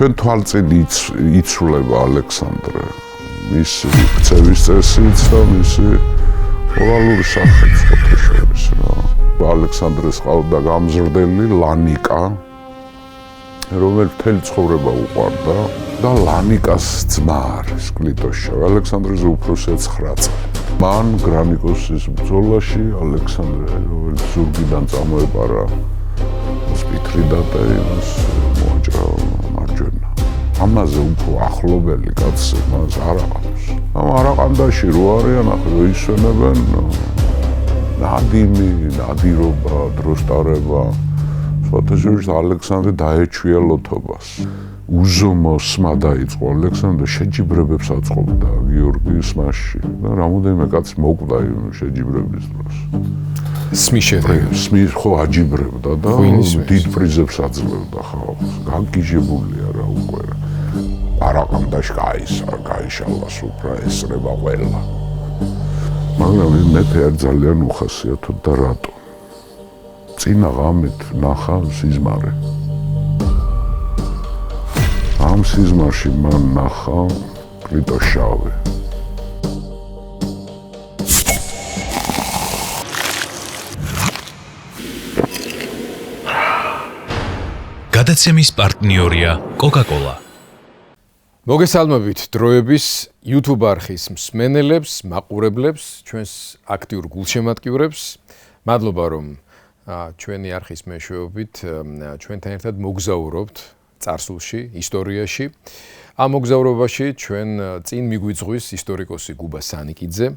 ჩვენ თვალწინ იცვლება ალექსანდრე. მისი ქცევის წესიც და მისი მორალური სახეც ფოტოშორის რა. ალექსანდრეს ყავდა გამზრდელი ლანიკა, რომელიც მთელი ცხოვრება უყვარდა და ლანიკას ძმა არის კლიტოშა. ალექსანდრეზე უფროსია 9 წელი. მან გრანიკოსის ბრძოლაში ალექსანდრე, რომელიც ზურგიდან წამოეპარა სპითრიდატე, იმას მოაჭრა მარჯვენა. ამაზე უფრო ახლობელი კაცი მას არ აყავს. ამ არაყანდაში რო არიან, ახლა ისვენებენ ნადიმი, ნადირობა, დროსტარება. სვათაშორის ალექსანდრე დაეჩვია ლოთობას. უზომოსმა დაიწყო ალექსანდრე შეჯიბრებებს აწყობდა გიორგის მასში და რამოდენიმე კაცი მოკვდა შეჯიბრების დროს. სმის შედეგად. სმის ხო აჯიბრებდა და დიდ პრიზებს აძლევდა ხალხს. გაგიჟებულია რა უკვე რა. არაყანდაში გაიშალა სუფრა ესრება ყველა. მაგრამ მეფე არ ძალიან უხასიათოდ და რატო? წინა ღამით ნახა სიზმარე. ამ სიზმარში მან ნახა კლიტოშავი. გადაცემის პარტნიორია კოკა-კოლა. მოგესალმებით დროების YouTube არხის მსმენელებს, მაყურებლებს, ჩვენს აქტიურ გულშემატკივრებს. მადლობა რომ ჩვენი არხის მეშვეობით ჩვენთან ერთად მოგზაურობთ წარსულში, ისტორიაში. ამ მოგზაურობაში ჩვენ წინ მიგვიძღვის ისტორიკოსი გუბა სანიკიძე.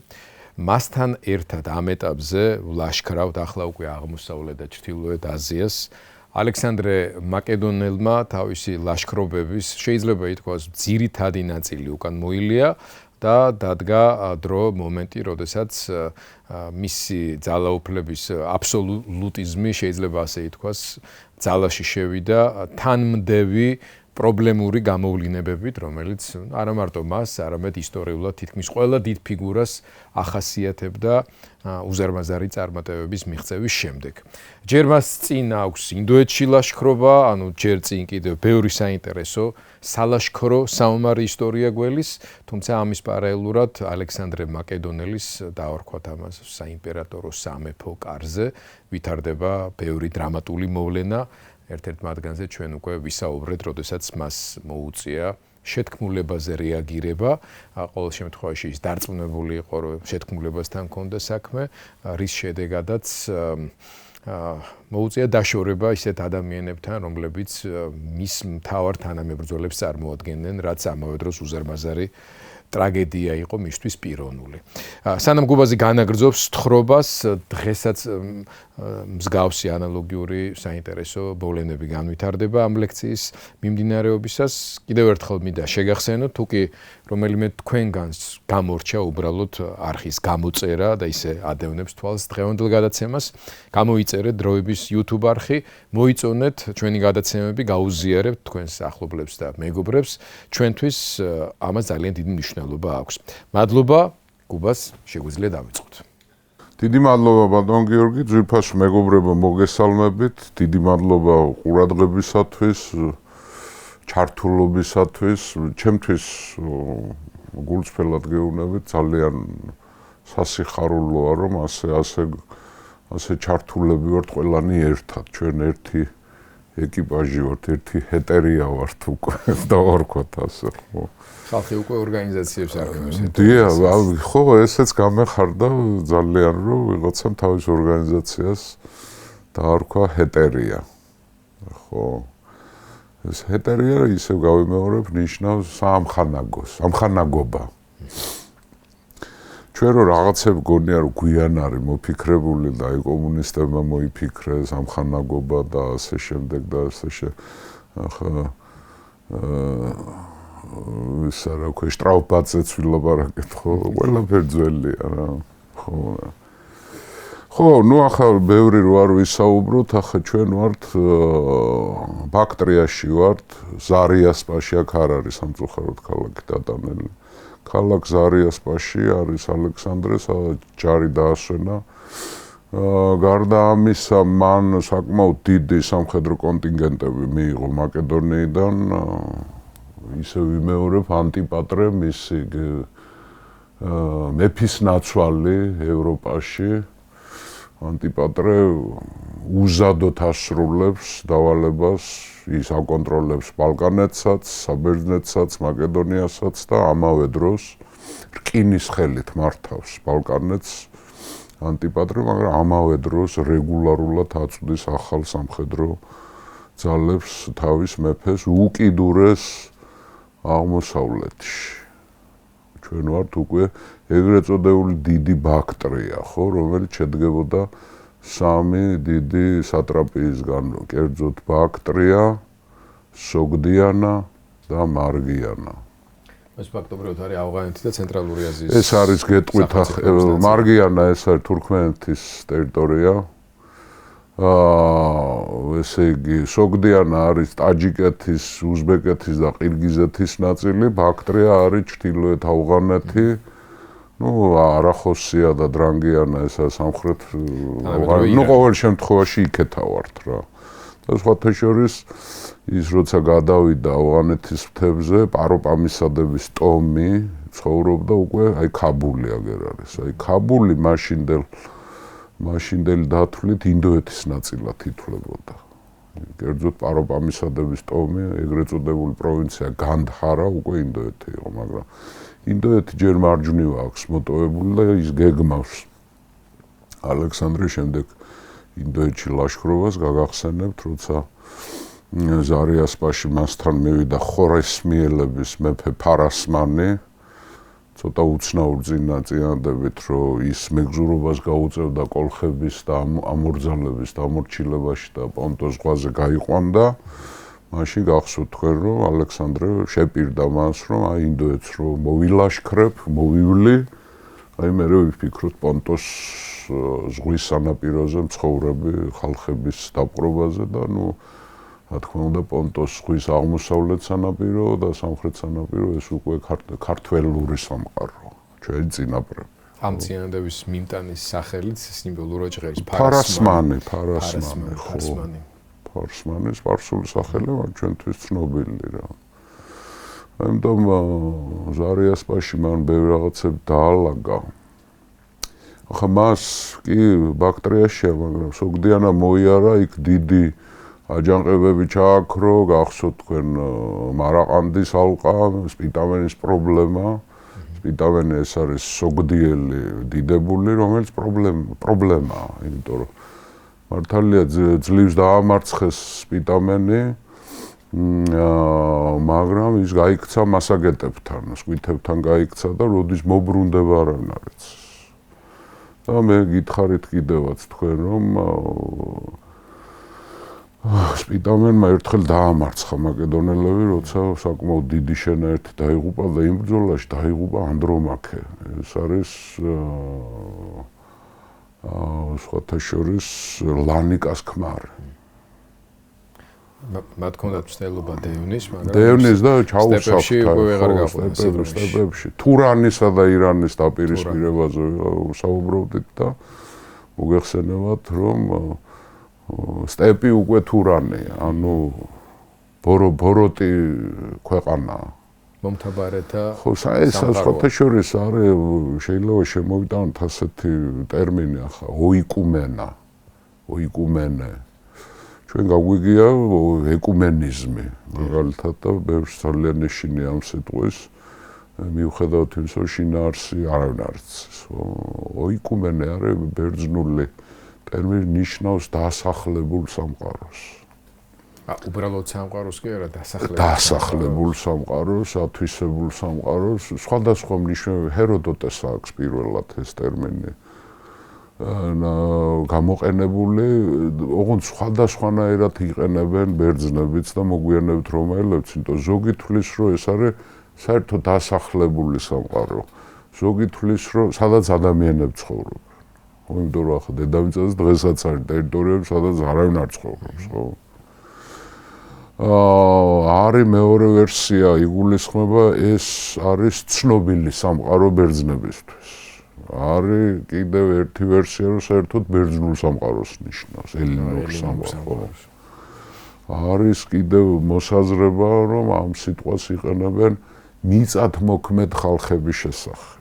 მასთან ერთად ამ ეტაპზე ვლაშქრავთ ახლა უკვე აღმოსავლეთ და ჩრდილოეთ აზიას. ალექსანდრე მაკედონელმა თავისი ლაშქრობების შეიძლება ითქვას ძირითადი ნაწილი უკან მოილია და დადგა დრო მომენტი, როდესაც მისი ძალაუფლების აბსოლუტიზმი შეიძლება ასე ითქვას ძალაში შევიდა თანმდევი პრობლემური გამოვლინებებით, რომელიც არა მარტო მას, არამედ ისტორიულად თითქმის ყველა დიდ ფიგურას ახასიათებდა უზარმაზარი წარმატებების მიღწევის შემდეგ. ჯერ მას წინ აქვს ინდოეთში ლაშქრობა, ანუ ჯერ წინ კიდევ ბევრი საინტერესო სალაშქრო საომარი ისტორია გველის, თუმცა ამის პარალელურად ალექსანდრე მაკედონელის დაორქვათ ამას საიმპერატორო სამეფო კარზე ვითარდება ბევრი დრამატული მოვლენა. ერთ-ერთ მათგანზე ჩვენ უკვე ვისაუბრეთ, როდესაც მას მოუწია შეთქმულებაზე რეაგირება. ყოველ შემთხვევაში ის დარწმუნებული იყო, რომ შეთქმულებასთან ჰქონდა საქმე, რის შედეგადაც მოუწია დაშორება ისეთ ადამიანებთან, რომლებიც მის მთავარ თანამებრძოლებს წარმოადგენენ, რაც ამავე დროს უზარმაზარი ტრაგედია იყო მისთვის პიროვნული. სანამ გუბაზე განაგრძობს თხრობას, დღესაც მსგავსი ანალოგიური საინტერესო მოვლენები განვითარდება ამ ლექციის მიმდინარეობისას. კიდევ ერთხელ მინდა შეგახსენოთ, თუ კი რომელიმე თქვენგანს გამორჩა უბრალოდ არხის გამოწერა და ისე ადევნებს თვალს დღევანდელ გადაცემას, გამოიწერეთ დროების YouTube არხი, მოიწონეთ ჩვენი გადაცემები, გაუზიარებთ თქვენს ახლობლებს და მეგობრებს. ჩვენთვის ამას ძალიან დიდი მნიშვნელობა აქვს. მადლობა, გუბას შეგვიძლია დავიწყოთ. დიდი მადლობა ბატონ გიორგი, ძვირფას მეგობრებო მოგესალმებით. დიდი მადლობა ყურადღებისათვის, ჩართულობისათვის. ჩემთვის გულწრფელად გეუბნებით, ძალიან სასიხარულოა, რომ ასე ჩართულები ვართ ყველანი ერთად. ჩვენ ერთი ეკიპაჟი ვართ, ერთი ჰეტერია ვართ უკვე და ვარქვათ ასე, ხო. ხალხი უკვე ორგანიზაციებს არქმევს. დიახ, ხო, ესეც გამეხარდა ძალიან, რომ ვიღაცამ თავის ორგანიზაციას დაარქვა ჰეტერია. ხო. ეს ჰეტერია ისევ გავიმეორებ, ნიშნავს სამხანაგობა. ჩვენ რო რაღაცები გონია, რომ გვიან არის მოფიქრებული და აი კომუნისტებმა მოიფიქრეს სამხანაგობა და ასე შემდეგ და ასე ის რა ქვია შტრაუბაცეც ვილაპარაკეთ, ხო, ყველაფერი ძველია რა. ხო, ნუ ახლა ბევრი რო არ ვისაუბროთ, ახლა ჩვენ ვართ ბაქტრიაში ვართ, ზარიასპაში, აქ არ არის სამწუხაროდ ქალაქი დატანელი. ქალაქ ზარიასპაში არის ალექსანდრეს ჯარი დაასვენა. გარდა ამისა, მან საკმაოდ დიდი სამხედრო კონტინგენტები მიიღო მაკედონიიდან, ისე ვიმეორებ ანტიპატრე მისი მეფის ნაცვალი ევროპაში ანტიპატრე უზადოდ ასრულებს დავალებას ის აკონტროლებს ბალკანეთსაც, საბერძნეთსაც, მაკედონიასაც და ამავე დროს რკინის ხელით მართავს ბალკანეთს ანტიპატრე, მაგრამ ამავე დროს რეგულარულად აწვდის ახალ სამხედრო ძალებს თავის მეფეს უკიდურეს აღმოსავლეთში. ჩვენ ვართ უკვე ეგრეთ წოდებული დიდი ბაქტრია, ხო, რომელიც შედგებოდა სამი დიდი სატრაპიისგან, კერძოდ ბაქტრია, სოგდიანა და მარგიანა. ეს ფაქტობრივად არის ავღანეთი და ცენტრალური აზიის. ეს არის გეტყვით მარგიანა, ეს არის თურქმენეთის ტერიტორია. ესე იგი, სოგდიანა არის ტაჯიკეთის, უზბეკეთის და ყირგიზეთის ნაწილი, ბაქტრია არის ჩრდილოეთ ავღანეთი. Ну, არახოსია და დრანგიანა ესა სამხრეთ ну, ყოველ შემთხვევაში იქეთა ვართ რა. და სხვათა შორის ის როცა გადავიდა ავღანეთის მთებზე, პაროპამისადების ტომი ცხოვრობდა უკვე აი ქაბული აგერ არის. აი ქაბული მაშინდელი დათვლით ინდოეთის ნაწილად ითვლებოდა. კერძოდ პაროპამისადების ტომი, ეგრეთ წოდებული პროვინცია განდჰარა უკვე ინდოეთი იყო, მაგრამ ინდოეთი ჯერ მარჯვნივ აქვს მოტოვებული და ის გეგმავს ალექსანდრე შემდეგ ინდოეთში ლაშქრობას გაგახსენებთ, როცა ზარიასპაში მასთან მივიდა ხორესმიელების მეფე ფარასმანი, ცოტა უცნაურ წინადებით, რომ ის მეგზურობას გაუწევდა კოლხების და ამორძალების დამორჩილებაში და პონტოს ზღვაზე გაიყვანდა. მაშინ გახსოვთ თქვენ, რომ ალექსანდრე შეპირდა მას, რომ აი ინდოეთს რომ მოვილაშქრებ, მოვივლი, აი მე ვიფიქროთ პონტოს ზღვის სანაპიროზე მცხოვრები ხალხების დაპყრობაზე და ნუ რა თქმა უნდა პონტოს ზღვის აღმოსავლეთ სანაპირო და სამხრეთ სანაპირო ეს უკვე ქართველური სამყარო, ჩვენი წინაპრები. ამ წინადების მიმტანის სახელით სიმბოლურად ჟღერს ფარასმანი. ფარასმანი. სპარსული სახელი, მაგრამ ჩვენთვის ცნობილი რა. ამიტომ ზარიასპაში მან ბევრი რაღაცები დაალაგა. ახლა მას კი ბაქტრიაშია, მაგრამ სოგდიანა მოიარა, იქ დიდი აჯანყებები ჩააქრო, გახსოვთ თქვენ მარაყანდის ალყა, სპიტამენის პრობლემა. სპიტამენი ეს არის სოგდიელი დიდებული, რომელიც პრობლემაა, იმიტომ რომ მართალია ძლივს დაამარცხეს სპიტამენი, მაგრამ ის გაიქცა მასაგეტებთან, სკვითებთან გაიქცა და როდის მობრუნდება არავინ არ იცის. და მე გითხარით კიდევაც თქვენ, რომ სპიტამენმა ერთხელ დაამარცხა მაკედონელები, როცა საკმაოდ დიდი შენაერთი დაიღუპა და იმ ბრძოლაში დაიღუპა ანდრომაქე. ეს არის სხვათა შორის ლანიკას ქმარი. მათ ჰქონდათ მცდელობა დევნის, მაგრამ დევნის და ჩაუსახთა სტეპებში. თურანისა და ირანის დაპირისპირებაზე საუბრობდით და მოგეხსენებათ, რომ სტეპი უკვე თურანია, ანუ ბოროტი ქვეყანაა. მომთაბარეთა ხო, ეს სხვათა შორის არის შეიძლება შემოვიტანოთ ასეთი ტერმინი ახლა ოიკუმენე. ჩვენ გაგვიგია ეკუმენიზმი, მაგალითად და ბევრს ძალიან ეშინია ამ სიტყვის, მიუხედავად იმისა, რომ შინაარსი არავინ არ იცის. ოიკუმენე არის ბერძნული ტერმინი, ნიშნავს დასახლებულ სამყაროს. უბრალოდ სამყაროს კი არა, დასახლებულ სამყაროს, ათვისებულ სამყაროს, სხვადასხვა მნიშვნელობით ჰეროდოტეს აქვს პირველად ეს ტერმინი გამოყენებული, ოღონდ სხვადასხვანაირად იყენებენ ბერძნებიც და მოგვიანებით რომაელებიც, იმიტომ ზოგი თვლის, რომ ეს არის საერთოდ დასახლებული სამყარო. ზოგი თვლის, რომ სადაც ადამიანები ცხოვრობენ. იმიტომ რომ ახლა დედამიწაზე დღესაც არის ტერიტორიები, სადაც არავინ არ ცხოვრობს, ხო? არის მეორე ვერსია, იგულისხმება, ეს არის ცნობილი სამყარო ბერძნებისთვის. არის კიდევ ერთი ვერსია, რომ საერთოდ ბერძნულ სამყაროს ნიშნავს, ელინურ სამყაროს. არის კიდევ მოსაზრება, რომ ამ სიტყვას იყენებენ მიწათმოქმედ ხალხების შესახებ.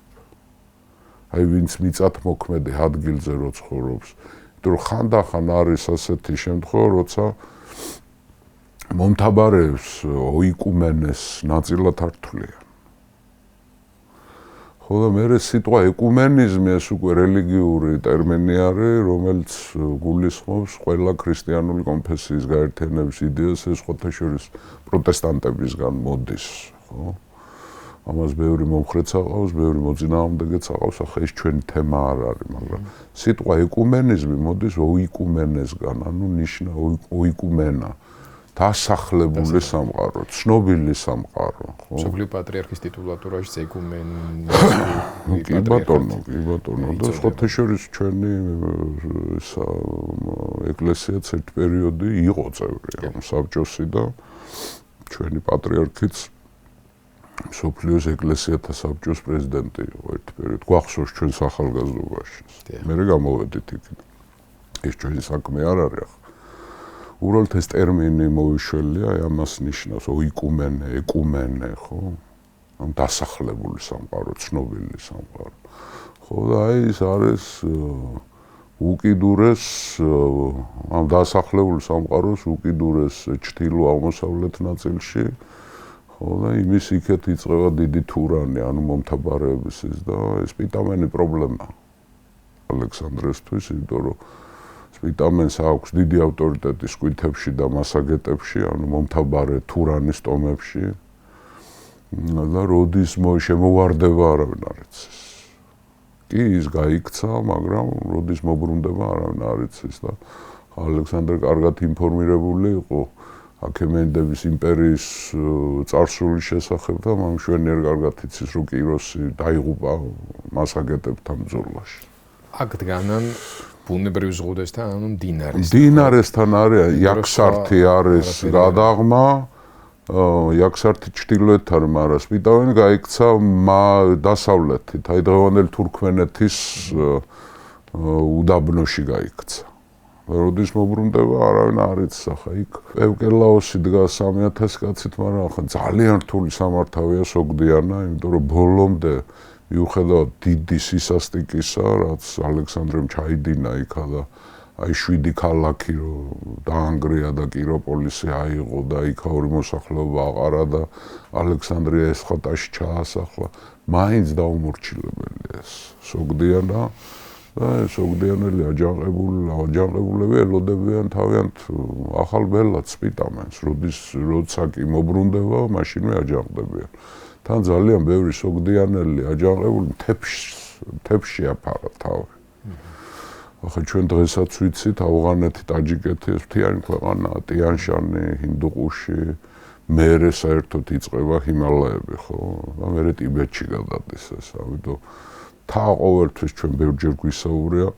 აი ვინც მიწათმოქმედი ადგილზე რო ცხოვრობს, იმიტომ რომ ხანდახან არის ასეთი შემთხვევა, როცა მომთაბარეებს ოიკუმენეს ნაწილად ართვლიან. ხო და მე სიტყვა ეკუმენიზმი ეს უკვე რელიგიური ტერმინი არის, რომელიც გულისხმობს ყველა ქრისტიანული კონფესიის გაერთიანების იდეას, ეს სხვათა შორის პროტესტანტებისგან მოდის, ხო? ამას ბევრი მომხრეც აყავს, ბევრი მოწინააღმდეგეც აყავს, ახლა ეს ჩვენი თემა არ არის, მაგრამ სიტყვა ეკუმენიზმი მოდის ოიკუმენესგან, ანუ ნიშნა ოიკუმენა. დასახლებული სამყარო, ცნობილი სამყარო, ხო? მსოფლიო პატრიარქის ტიტულატურაშიც ეკუმენი კი ბატონო, და სხვათა შორის ჩვენი ეკლესიაც ერთ პერიოდი იყო წევრი ამ საბჭოსი და ჩვენი პატრიარქიც მსოფლიოს ეკლესიათა საბჭოს პრეზიდენტი იყო ერთ პერიოდში. გვახსოვს ჩვენს ახალგაზრდობაში. მე გამოვედით იქით. ეს ჩვენი საქმე არ არის. უბრალოდ ეს ტერმინი მოიშველია, ამას ნიშნავს ოიკუმენე, ეკუმენე, ხო? ამ დასახლებული სამყარო, ცნობილი სამყარო. ხო და აი ეს არის უკიდურეს ამ დასახლებული სამყაროს უკიდურეს ჩრდილო-აღმოსავლეთ ნაწილში, ხო და იმის იქეთ იწყება დიდი თურანი, ანუ მომთაბარეების ის და ეს სპიტამენი პრობლემა ალექსანდრესთვის, იმიტომ რომ სპიტამენს აქვს დიდი ავტორიტეტი სკვითებში და მასაგეტებში, ანუ მომთაბარე თურანის ტომებში და როდის შემოვარდება არავინ არ იცის. კი ის გაიქცა, მაგრამ როდის მობრუნდება არავინ არ იცის და ალექსანდრე კარგად ინფორმირებული იყო აქემენიდების იმპერიის წარსულის შესახებ და მან მშვენიერ კარგად იცის, რომ კიროსი დაიღუპა მასაგეტებთან ბრძოლაში. აქ დგანან ბუნებრივ ზღუდესთან, ანუ მდინარესთან. მდინარესთან არის იაქსართი არის გადაღმა, იაქსართი ჩრდილოეთ არის, მაგრამ სპიტამენი გაიქცა დასავლეთით, აი დღევანდელი თურქმენეთის უდაბნოში გაიქცა. როდის მობრუნდება, არავინ არ იცის, ახლა იქ პევკელაოსი დგას 3000 კაცით, მაგრამ ახლა ძალიან რთული სამართავია სოგდიანა, იმიტომ რომ ბოლომდე მიუხედავად დიდი სისასტიკისა, რაც ალექსანდრემ ჩაიდინა იქა და აი 7 ქალაქი რომ დაანგრია და კიროპოლისი აიღო და იქა ორი მოსახლეობა აყარა და ალექსანდრია ესხატაში ჩაასახლა, მაინც დაუმორჩილებელია ეს სოგდიანა და სოგდიანელი აჯანყებულები ელოდებიან თავიანთ ახალ ბელად სპიტამენს, როცა კი მობრუნდება, მაშინვე აჯანყდებიან. თან ძალიან ბევრი სოგდიანელი აჯანყებული მთებში აფარა თავი. ახლა ჩვენ დღესაც ვიცით, ავღანეთი, ტაჯიკეთი ეს მთიანი ქვეყანაა, ტიან-შანი, ჰინდუყუში, მერე საერთოდ იწყება ჰიმალაები, ხო? და მერე ტიბეტში გადადის ეს, ამიტომ თა ყოველთვის ჩვენ ბევრჯერ გვისაუბრია,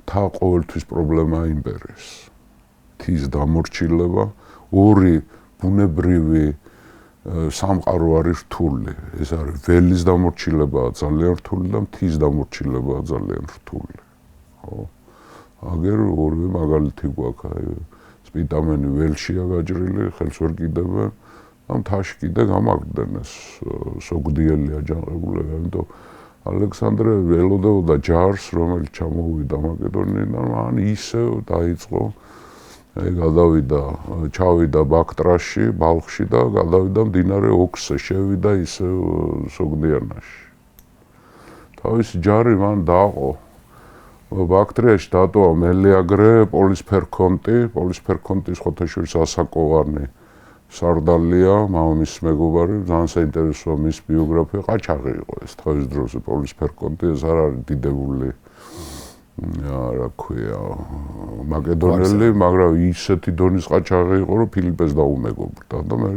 თა ყოველთვის პრობლემაა იმპერიის. თის დამორჩილება, ორი ბუნებრივი სამყარო არის რთული. ეს არის ველის დამორჩილებაა ძალიან რთული და მთის დამორჩილებაა ძალიან რთული. ხო? აგერ ორივე მაგალითი გვაქვს, აი სპიტამენი ველშია გაჭრილი, ხელს ვერ კიდებენ და მთაში კიდე გამაგრდნენ ეს სოგდიელი აჯანყებულები, ამიტომ ალექსანდრე ველოდებოდა ჯარს, რომელიც ჩამოვიდა მაკედონიიდან, ან ისევ დაიწყო ჩავიდა ბაქტრაში, ბალხში და გადავიდა მდინარე ოქსზე, შევიდა ისევ სოგდიანაში. თავისი ჯარი მან დააყო. ბაქტრიაში დატოვა მელიაგრე, პოლისფერქონტი, სხვათა შორის ასაკოვანი სარდალია, მამამისის მეგობარი, ძალიან საინტერესოა მის ბიოგრაფია, ყაჩაღი იყო ეს თავის დროზე პოლისფერქონტი, ეს არ არის დიდებული რა ქვია მაკედონელი, მაგრამ ისეთი დონის ყაჩაღი იყო, რომ ფილიპეს დაუმეგობრდა და მე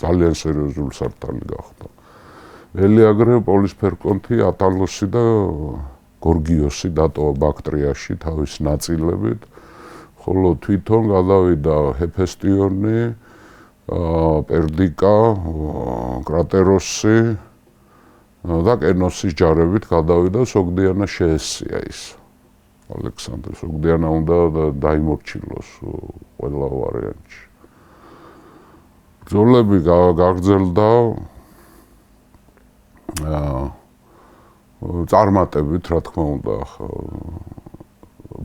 ძალიან სერიოზული სარდალი გახდა. მელიაგრე, პოლისფერქონტი, ატალოსი და გორგიოსი დატოვა ბაქტრიაში თავის ნაწილებით, ხოლო თვითონ გადავიდა ჰეფესტიონი, პერდიკა, კრატეროსი და კენოსის ჯარებით გადავიდა, სოგდიანა შეესწია ის. ალექსანდრე სოგდიანა უნდა დაიმორჩილოს ყველა ვარიანტში. ბრძოლები გაგრძელდა წარმატებით, რა თქმა უნდა,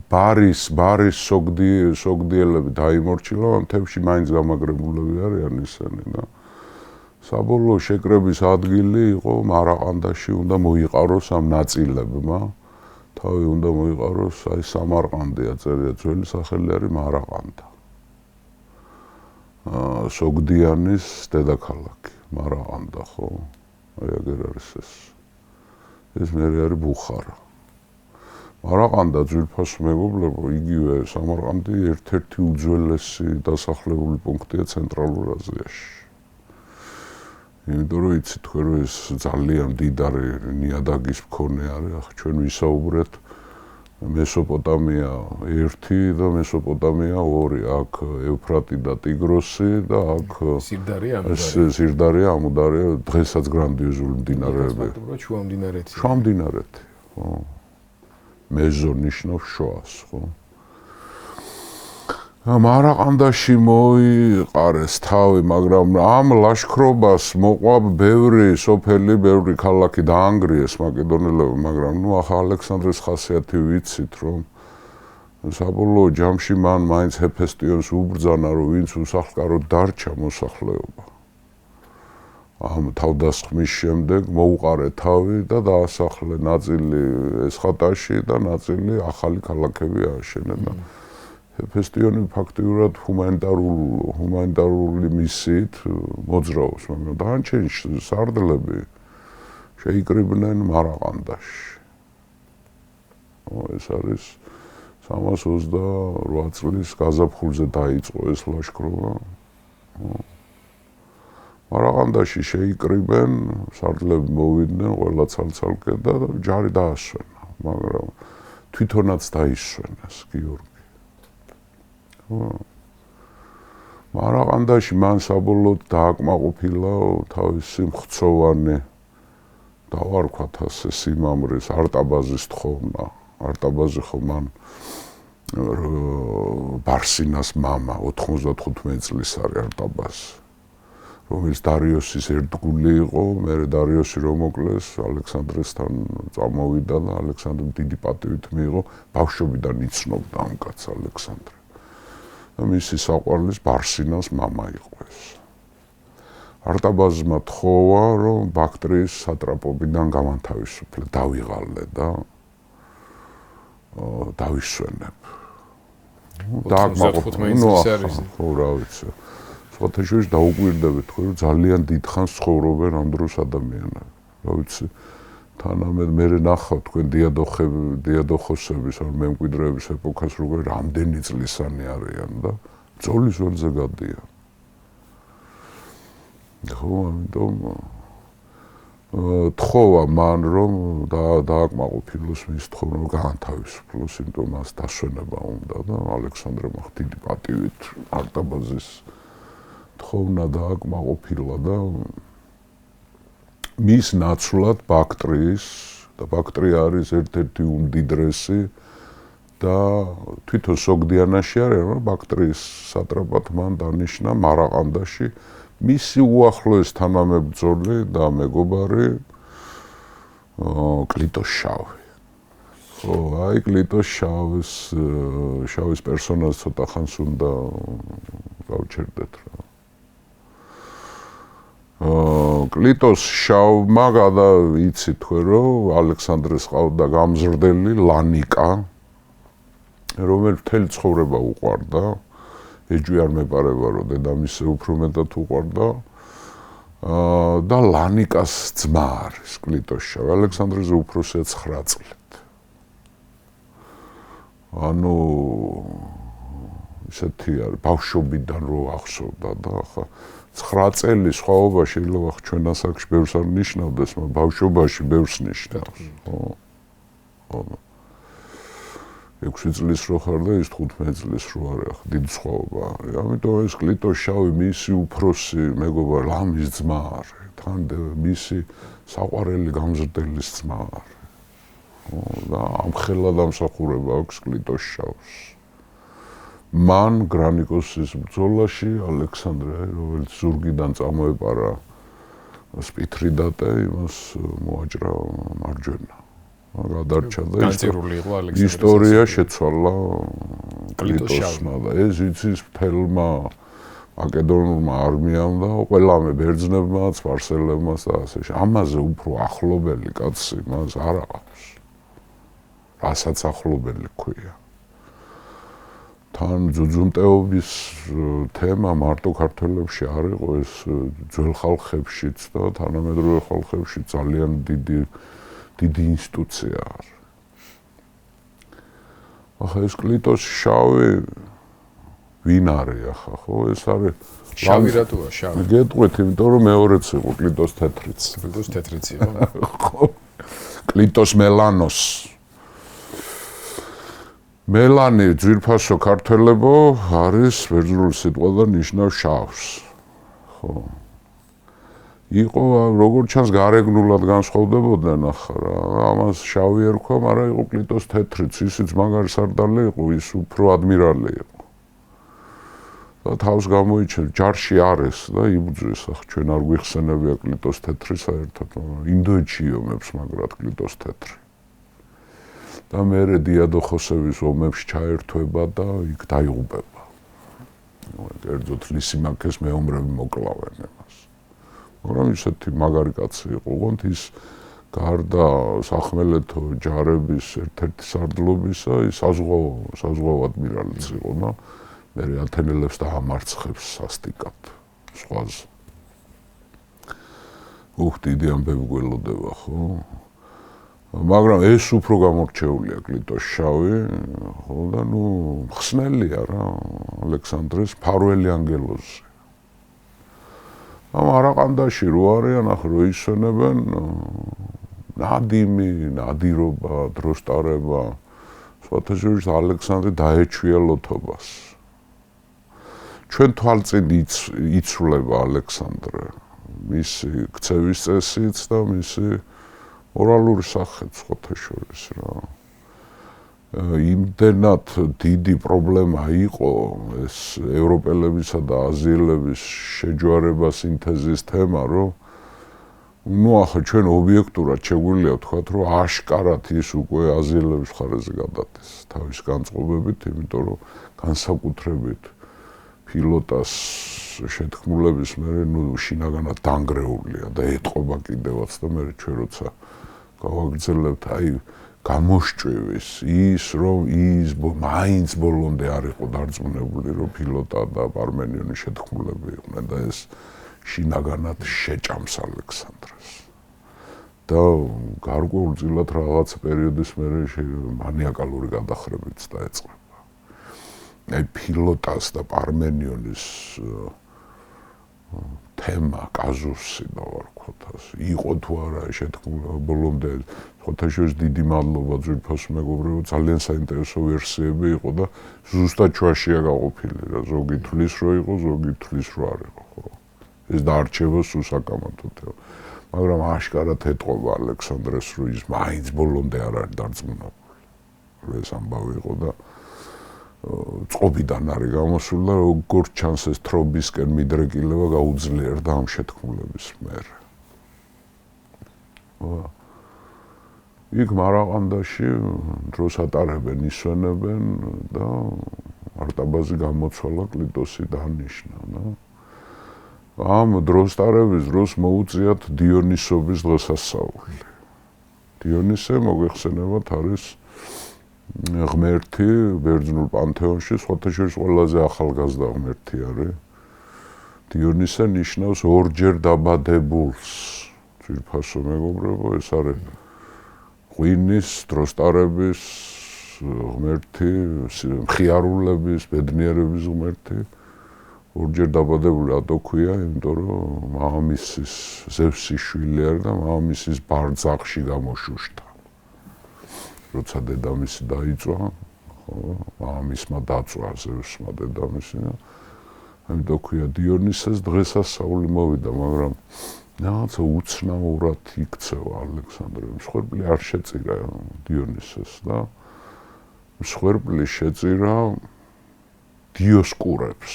ბარის სოგდიელები დაიმორჩილა, მთებში მაინც გამაგრებულები არიან ისინი და საბოლოო შეკრების ადგილი იყო მარაყანდაში, უნდა მოიყაროს ამ ნაწილებმა. თავი უნდა მოიყაროს, აი სამარყანდია წერია, ძველი სახელი არის მარაყანდა. სოგდიანის დედაქალაქი, მარაყანდა, ხო? აი აგერ არის ეს. ეს მერე არის ბუხარა. მარაყანდა ძვირფასო მეგობრებო, იგივე სამარყანდი ერთ-ერთი უძველესი დასახლებული პუნქტია ცენტრალურ აზიაში. იმიტომ რომ იცით თქვენ რომ ეს ძალიან მდიდარი ნიადაგის მქონე არის, ახლა ჩვენ ვისაუბრეთ მესოპოტამია 1 და მესოპოტამია 2, აქ ევფრატი და ტიგროსი და აქ სირდარი, ამუდარი, დღესაც გრანდიოზული მდინარეები. შუა მდინარეები, ხო. მეზო ნიშნავს შუას, ხო. მარაყანდაში მოიყარეს თავი, მაგრამ ამ ლაშქრობას მოყვა ბევრი სოფელი, ბევრი ქალაქი დაანგრიეს მაკედონელებმა, მაგრამ ახლა ალექსანდრეს ხასიათი ვიცით, რომ საბოლოო ჯამში მან მაინც ჰეფესტიონს უბრძანა, რომ ვინც უსახლკაროდ დარჩა მოსახლეობა. ამ თავდასხმის შემდეგ მოუყარე თავი და დაასახლე ნაწილი ესხატაში და ნაწილი ახალი ქალაქები ააშენე და ჰეფესტიონი ფაქტიურად ჰუმანიტარული მისიით მოძრაობს, მაგრამ დანარჩენი სარდლები შეიკრიბნენ მარაყანდაში. ეს არის 328 წლის გაზაფხულზე დაიწყო ეს ლაშქრობა. მარაყანდაში შეიკრიბენ, სარდლები მოვიდნენ, ყველა ცალ-ცალკე და ჯარი დაასვენა, მაგრამ თვითონაც დაისვენეს გიორგი. მარაყანდაში მან საბოლოოდ დააკმაყოფილა თავისი მხცოვანი დავარქვათ ასე სიმამრის არტაბაზის თხოვნა. არტაბაზი ხო მან ბარსინას მამა 95 წლის არის არტაბაზი, რომელიც დარიოსის ერთგული იყო, მერე დარიოსი რომ მოკლეს, ალექსანდრესთან წამოვიდა და ალექსანდრემ დიდი პატივით მიიღო, ბავშვობიდან იცნობდა ამ კაცს ალექსანდრე. და მისი საყვარლის ბარსინას მამა იყო ეს. არტაბაზმა თხოვა, რომ ბაქტრიის სატრაპობიდან გამანთავისუფლე, დავიღალე და დავისვენებ. ხო, რა ვიცი. სხვათა შორის დაუკვირდებით, ხო, რომ ძალიან დიდხანს ცხოვრობენ ამ დროს ადამიანები. რა ვიცი, თანამედ მე ნახავ თქვენ დიადოხოსების ან მემკვიდრეების ეპოქას, როგორ რამდენი წლისანი არიან და ბრძოლის ველზე გადიან. ხო, ამიტომ თხოვა მან, რომ დააკმაყოფილოს მის თხოვნა, რომ გაანთავისუფლოს, იმიტომ მას დასვენება უნდა და ალექსანდრემ დიდი პატივით არტაბაზის თხოვნა დააკმაყოფილა და მის ნაცვლად ბაქტრიის და ბაქტრია არის ერთ-ერთი უმდიდრესი და თვითონ სოგდიანაში არის, რომ ბაქტრიის სატრაპად მან დანიშნა მარაყანდაში მისი უახლოეს თანამებრძოლი და მეგობარი კლიტოს შავი. ხო, აი კლიტოს შავის პერსონაჟს ცოტა ხანს უნდა გავჩერდეთ რა. კლიტოს შავმა იცით თქვენ, რომ ალექსანდრეს ყავდა გამზრდელი ლანიკა, რომელიც მთელი ცხოვრება უყვარდა, ეჯვი არ მეპარება, რომ დედამისზე უფრო მეტად უყვარდა და ლანიკას ძმა არის კლიტოს შავი, ალექსანდრეზე უფროსია 9 წლით. ანუ ისეთი არის, ბავშვობიდან რო ახსოვდა და ახლა 9 წელი სხვაობა შეიძლება ჩვენ ასაკში ბევრს არ ნიშნავდეს, მაგრამ ბავშვობაში ბევრს ნიშნავს, ხო? ხო. 6 წლის რო ხარ და ის 15 წლის რო არის, ახლა დიდი სხვაობა არის. ამიტომ ეს კლიტოს შავი მისი უფროსი მეგობარი, ლამის ძმა არის, თან მისი საყვარელი გამზრდელის ძმა არის. ხო, და ამხელა დამსახურება აქვს კლიტოს შავს. მან გრანიკოსის ბრძოლაში ალექსანდრე, რომელიც ზურგიდან წამოეპარა სპითრიდატე, იმას მოაჭრა მარჯვენა. გადარჩა და ისტორია შეცვალა კლიტოსმა და ეს იცის მთელმა მაკედონურმა არმიამ და ყველამ ბერძნებმა, სპარსელებმა და ასე. ამაზე უფრო ახლობელი კაცი მას არ აქვს. რასაც ახლობელი ქვია. თან ძუძუმტეობის თემა მარტო ქართველებში არ იყო, ეს ძველ ხალხებშიც და თანამედროვე ხალხებში ძალიან დიდი ინსტიტუცია არის. ახლა ეს კლიტოს შავი ვინ არის ახლა, ხო? ეს არის შავი რატოა შავი? გეტყვით, იმიტომ რომ მეორეც იყო კლიტოს თეთრიც. კლიტოს თეთრიც იყო. ხო. კლიტოს მელანოს. მელანი ძვირფასო ქართველებო არის ბერძნული სიტყვა და ნიშნავს შავს. ხო. იყო როგორც ჩანს გარეგნულად განსხვავდებოდნენ ახლა რა. ამას შავი ერქვა, მაგრამ იყო კლიტოს თეთრიც, ისიც მაგარი სარდალი იყო, ის უფრო ადმირალი იყო. და თავს გამოიჩენს, ჯარში არის და იბრძვის, ახლა ჩვენ არ გვიხსენებია კლიტოს თეთრი საერთოდ, ინდოეთში ომებს მაგრად კლიტოს თეთრი. და მერე დიადოხოსების ომებში ჩაერთვება და იქ დაიღუპება. კერძოდ ლისიმაქეს მეომრები მოკლავენ ამას. მაგრამ ისეთი მაგარი კაცი იყო, ოღონდ ის გარდა სახმელეთო ჯარების ერთ-ერთი სარდლობისა, ის საზღვაო ადმირალიც იყო და მერე ათენელებს დაამარცხებს სასტიკად ზღვაზე. დიდი ამბები გველოდება, ხო? მაგრამ ეს უფრო გამორჩეულია კლიტოს შავი, ხო და ხსნელია რა ალექსანდრეს ფარველი ანგელოზი. ამ არაყანდაში რო არიან, ახლა რო ისვენებენ ნადიმი, ნადირობა, დროსტარება, სხვათა შორის ალექსანდრე დაეჩვია ლოთობას. ჩვენ თვალწინ იცვლება ალექსანდრე, მისი ქცევის წესიც და მისი ორალური სახეც სხვათა შორის რა. იმდენად დიდი პრობლემა იყო ეს ევროპელებისა და აზიელების შეჯვარება სინთეზის თემა, რომ ახლა ჩვენ ობიექტურად შეგვიძლია ვთქვათ, რომ აშკარად ის უკვე აზიელების მხარეზე გადადის თავის განწყობებით, იმიტომ რომ განსაკუთრებით ფილოტას შეთქმულების მერე შინაგანად დანგრეულია და ეტყობა კიდევაც და მერე ჩვენ როცა გავაგრძელებთ გამოსჭვის ის რომ ის მაინც ბოლომდე არ იყო დარწმუნებული რომ ფილოტა და პარმენიონი შეთქმულები იყვნენ და ეს შინაგანად შეჭამს ალექსანდრეს და გარკვეულწილად რაღაც პერიოდის მერე მანიაკალური გადახრებიც დაეწყება. ფილოტას და პარმენიონის თემა, კაზუსი და ვარქვათ ასე. იყო თუ არა შეთქმულება ბოლომდე, სხვათა შორის დიდი მადლობა ძვირფასო მეგობრებო, ძალიან საინტერესო ვერსიები იყო და ზუსტად ჩვაშია გაყოფილი რა. ზოგი თვლის რომ იყო, ზოგი თვლის რომ არ იყო, ხო. ეს დაარჩება სუსაკამათოდ. მაგრამ აშკარად ეტყობა ალექსანდრეს რომ ის მაინც ბოლომდე არ არის დარწმუნებული. ეს ამბავი იყო და წყობიდან არის გამოსული და როგორც ჩანს ეს თრობისკენ მიდრეკილება გაუძლიერდა ამ შეთქმულების მერე. იქ მარაყანდაში დროს ატარებენ, ისვენებენ და არტაბაზი გამოცვალა კლიტოსი დანიშნა და ამ დროსტარების დროს მოუწიათ დიონისობის დღესასწაული. დიონისე მოგეხსენებათ არის ღმერთი ბერძნულ პანთეონში, სხვათა შორის ყველაზე ახალგაზრდა ღმერთი არის. დიონისე ნიშნავს ორჯერ დაბადებულს. ძვირფასო მეგობრებო, ეს არის ღვინის, დროსტარების ღმერთი, მხიარულების, ბედნიერების ღმერთი. ორჯერ დაბადებული ატო ქვია, იმიტომ რომ მამამისის ზევსის შვილი არის და მამამისის ბარძახში გამოშუშტა. როცა დედამისი დაიწვა, ხო, მამამისმა დაწვა ზევსმა დედამისი და ამიტომ ქვია დიონისეს დღესასწაული მოვიდა, მაგრამ რაღაცა უცნაურად იქცევა ალექსანდრე. მსხვერპლი არ შეწირა დიონისეს და მსხვერპლი შეწირა დიოსკურებს.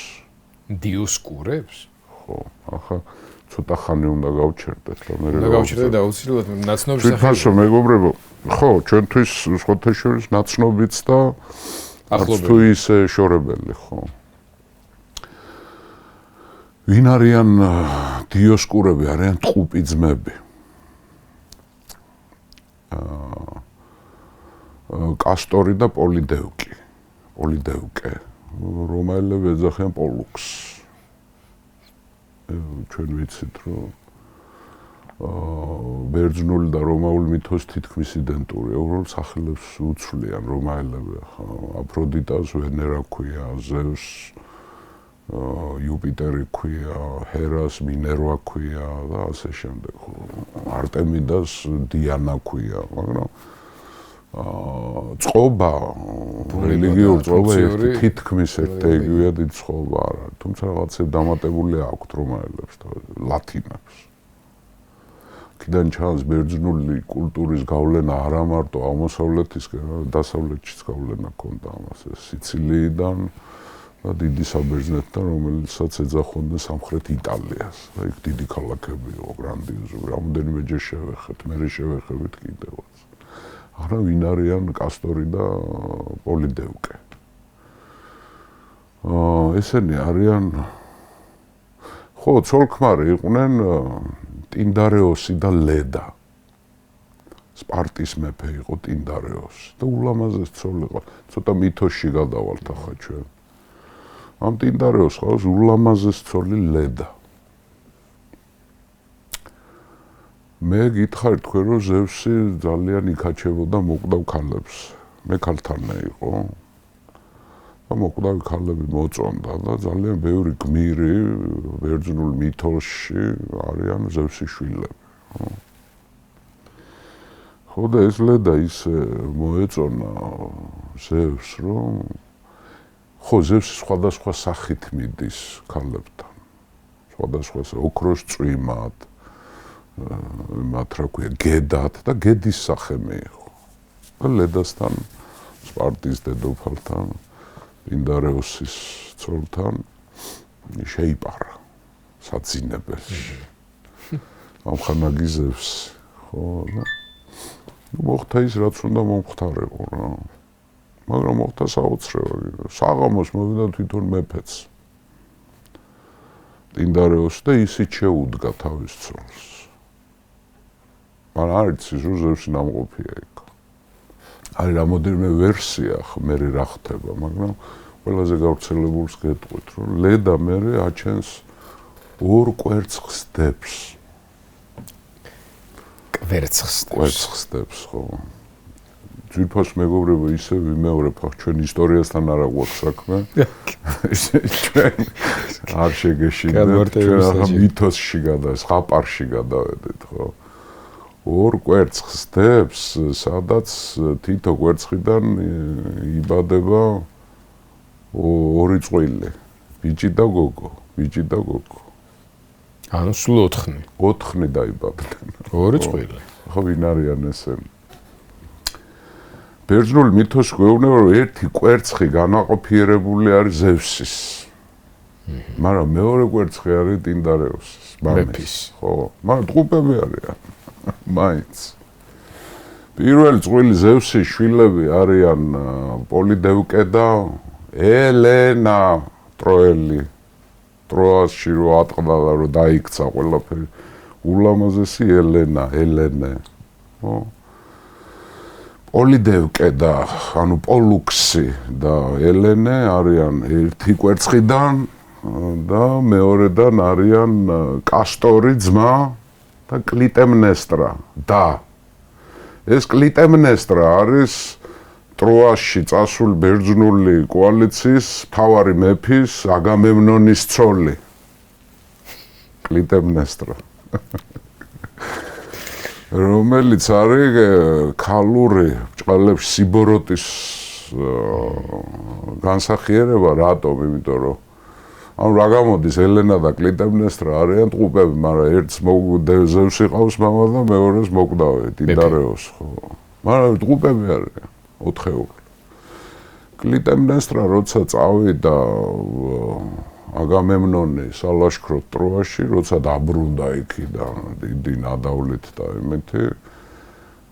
დიოსკურებს? ხო, ახლა ცოტა ხანი უნდა გავჩერდეთ, რომ მე უნდა გავჩერდეთ და აუცილებლად ნაცნობის სახელი. თვითონ მეგობრებო, ხო, ჩვენთვის სხვათა შორის ნაცნობიც და ახლობელი თუ ისე შორებელი, ხო. ვინ არიან დიოსკურები? არიან ტყუპი ძმები. კასტორი და პოლიდევკე, რომაელები ეძახიან პოლუქს. ჩვენ ვიცით, რომ ბერძნული და რომაული მითოსი თითქმის იდენტურია, უბრალოდ სახელებს უცვლიან რომაელები. აფროდიტას ვენერა ქვია, ზევს იუპიტერი ქვია, ჰერას მინერვა ქვია და ასე შემდეგ. არტემიდას დიანა ქვია, მაგრამ წყობა, რელიგიურ წყობა თითქმის ერთეიგივეა, დიდ წყობა არა. თუმცა რაღაცები დამატებული აქვთ რომაელებს და ლათინებს. კიდან ჩანს ბერძნული კულტურის გავლენა არა მარტო აღმოსავლეთისკენ, დასავლეთშიც გავლენა ჰქონდა ამას, სიცილიიდან და დიდი საბერძნეთთან, რომელსაც ეძახონდა სამხრეთ იტალიას. იქ დიდი ქალაქები იყო, გრანდიოზული, რამოდენიმეჯერ შევეხეთ, მერე შევეხებით კიდევაც. არა, ვინ არიან კასტორი და პოლიდევკე. ესენი არიან ხო, ცოლ-ქმარი იყვნენ ტინდარეოსი და ლედა. სპარტის მეფე იყო ტინდარეოსი და ულამაზეს ცოლი იყო. ცოტა მითოსში გადავალთ ახლა ჩვენ. ამ ტინდარეოს ყავს ულამაზეს ცოლი ლედა. მე გითხარით თქვენ, რომ ზევსი ძალიან იქაჩებოდა მოკვდავ ქალებს. მე ქალთანე იყო. და მოკვდავ ქალები მოწონდა და ძალიან ბევრი გმირი ბერძნულ მითოსში არიან ზევსის შვილები. ხო და ეს ლედა ისე მოეწონა ზევს, რომ ხო ზევსი სხვადასხვა სახით მიდის ქალებთან. სხვადასხვა ოქროს წვიმად, მათ რა ქვია, გედად და გედის სახე მიიღო. და ლედასთან, სპარტის დედოფალთან, ტინდარეოსის ცოლთან შეიპარა საძინებელში. ამხანაგი ზევსი, ხო და მოხდა ის, რაც უნდა მომხდარიყო რა. მაგრამ მოხდა საოცრება. საღამოს მოვიდა თვითონ მეფეც. ტინდარეოსი და ისიც შეუდგა თავის ცოლს. მაგრამ არ იცის, რომ ზევსი ნამყოფია იქ. არის რამოდენიმე ვერსია, მე რა ხდება, მაგრამ ყველაზე გავრცელებულს გეტყვით, რომ ლედა მერე აჩენს ორ კვერცხს-დებს. კვერცხს-დებს, ხო. ძვირფას მეგობრებო, ისე ვიმეორებ, ჩვენ ისტორიასთან არა გვაქვს საქმე. ჩვენ არ შეგეშინდეთ, ჩვენ ახლა მითოსში ზღაპარში გადავედით, ხო. ორ კვერცხს-დებს, სადაც თითო კვერცხიდან იბადება ორი წყვილი. ბიჭი და გოგო. ანუ სულ 4. 4 დაიბადნენ. ორი წყვილი. ხო, ვინ არიან ესენი? ბერძნულ მითოსში გვეუბნება, რომ ერთი კვერცხი განაყოფიერებული არის ზევსის. მაგრამ მეორე კვერცხი არის ტინდარეოსის, მეფის. ხო, მაგრამ ტყუპები არიან. მაინც. პირველი წყვილი ზევსის შვილები არიან პოლიდევკე და ელენა ტროელი. ტროასში რო ატყდა და რო დაიქცა ყველაფერი. ულამაზესი ელენე. ხო. პოლიდევკე და ანუ პოლუქსი და ელენე არიან ერთი კვერცხიდან და მეორედან არიან კასტორი ძმა და კლიტემნესტრა და ეს კლიტემნესტრა არის ტროასში წასული ბერძნული კოალიციის მთავარი მეფის აგამემნონის ცოლი. კლიტემნესტრა. რომელიც არის ქალური ბჭყალებში სიბოროტის განსახიერება, რატომ? იმიტომ რომ ანუ რა გამოდის ელენა და კლიტემნესტრა არიან ტყუპები, მაგრამ ერთს ზევსი ყავს მამა და მეორეს მოკვდავი ტინდარეოს, ხო. მაგრამ ტყუპები არიან, 4-ეული. კლიტემნესტრა როცა წავიდა აგამემნონი სალაშქროდ ტროაში, როცა დაბრუნდა იქიდან დიდი ნადავლით და იმეთი,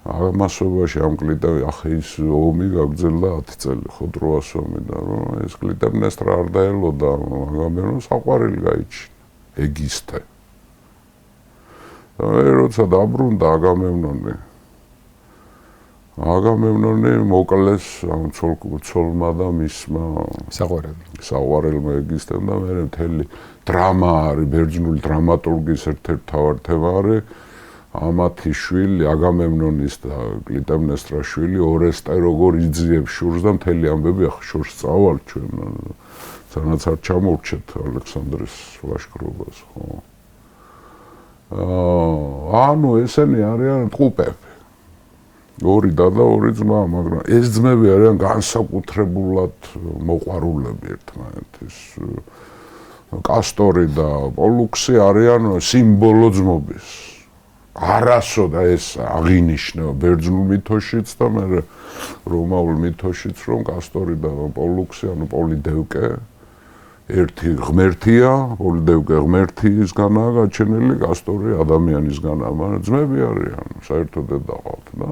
ამასობაში ამ ის ომი გაგრძელდა 10 წელი, ხო ტროას ომი და რომ ეს კლიტემნესტრა არ დაელოდა აგამემნონს საყვარელი გაიჩინა, ეგისტე. როცა დაბრუნდა აგამემნონი მოკლეს ამ ცოლმა და მისმა საყვარელმა ეგისტემ და მე მთელი დრამა არის, ბერძნული დრამატურგიის ერთ-ერთი მთავარი თემა არის ამათი შვილი, აგამემნონის და კლიტემნესტრას შვილი ორესტე როგორ იძიებს შურს და მთელი ამბები ახლა შორს წავალ ჩვენ სანაც არ ჩამორჩეთ ალექსანდრის ლაშქრობას, ხო. ანუ ესენი არიან ტყუპები. ორი და ორი ძმა, მაგრამ ეს ძმები არიან განსაკუთრებულად მოყვარულები ერთმანეთის. კასტორი და პოლუქსი არიან სიმბოლო ძმობის. არასოდეს ეს აღინიშნება ბერძნულ მითოშიც და მე რომაულ მითოშიც, რომ კასტორი და პოლუქსი, ანუ პოლიდევკე ერთი ღმერთია, პოლიდევკე ღმერთისგანაა გაჩენილი, კასტორი ადამიანისგანაა, მაგრამ ძმები არიან, საერთოდ დედაყავთ და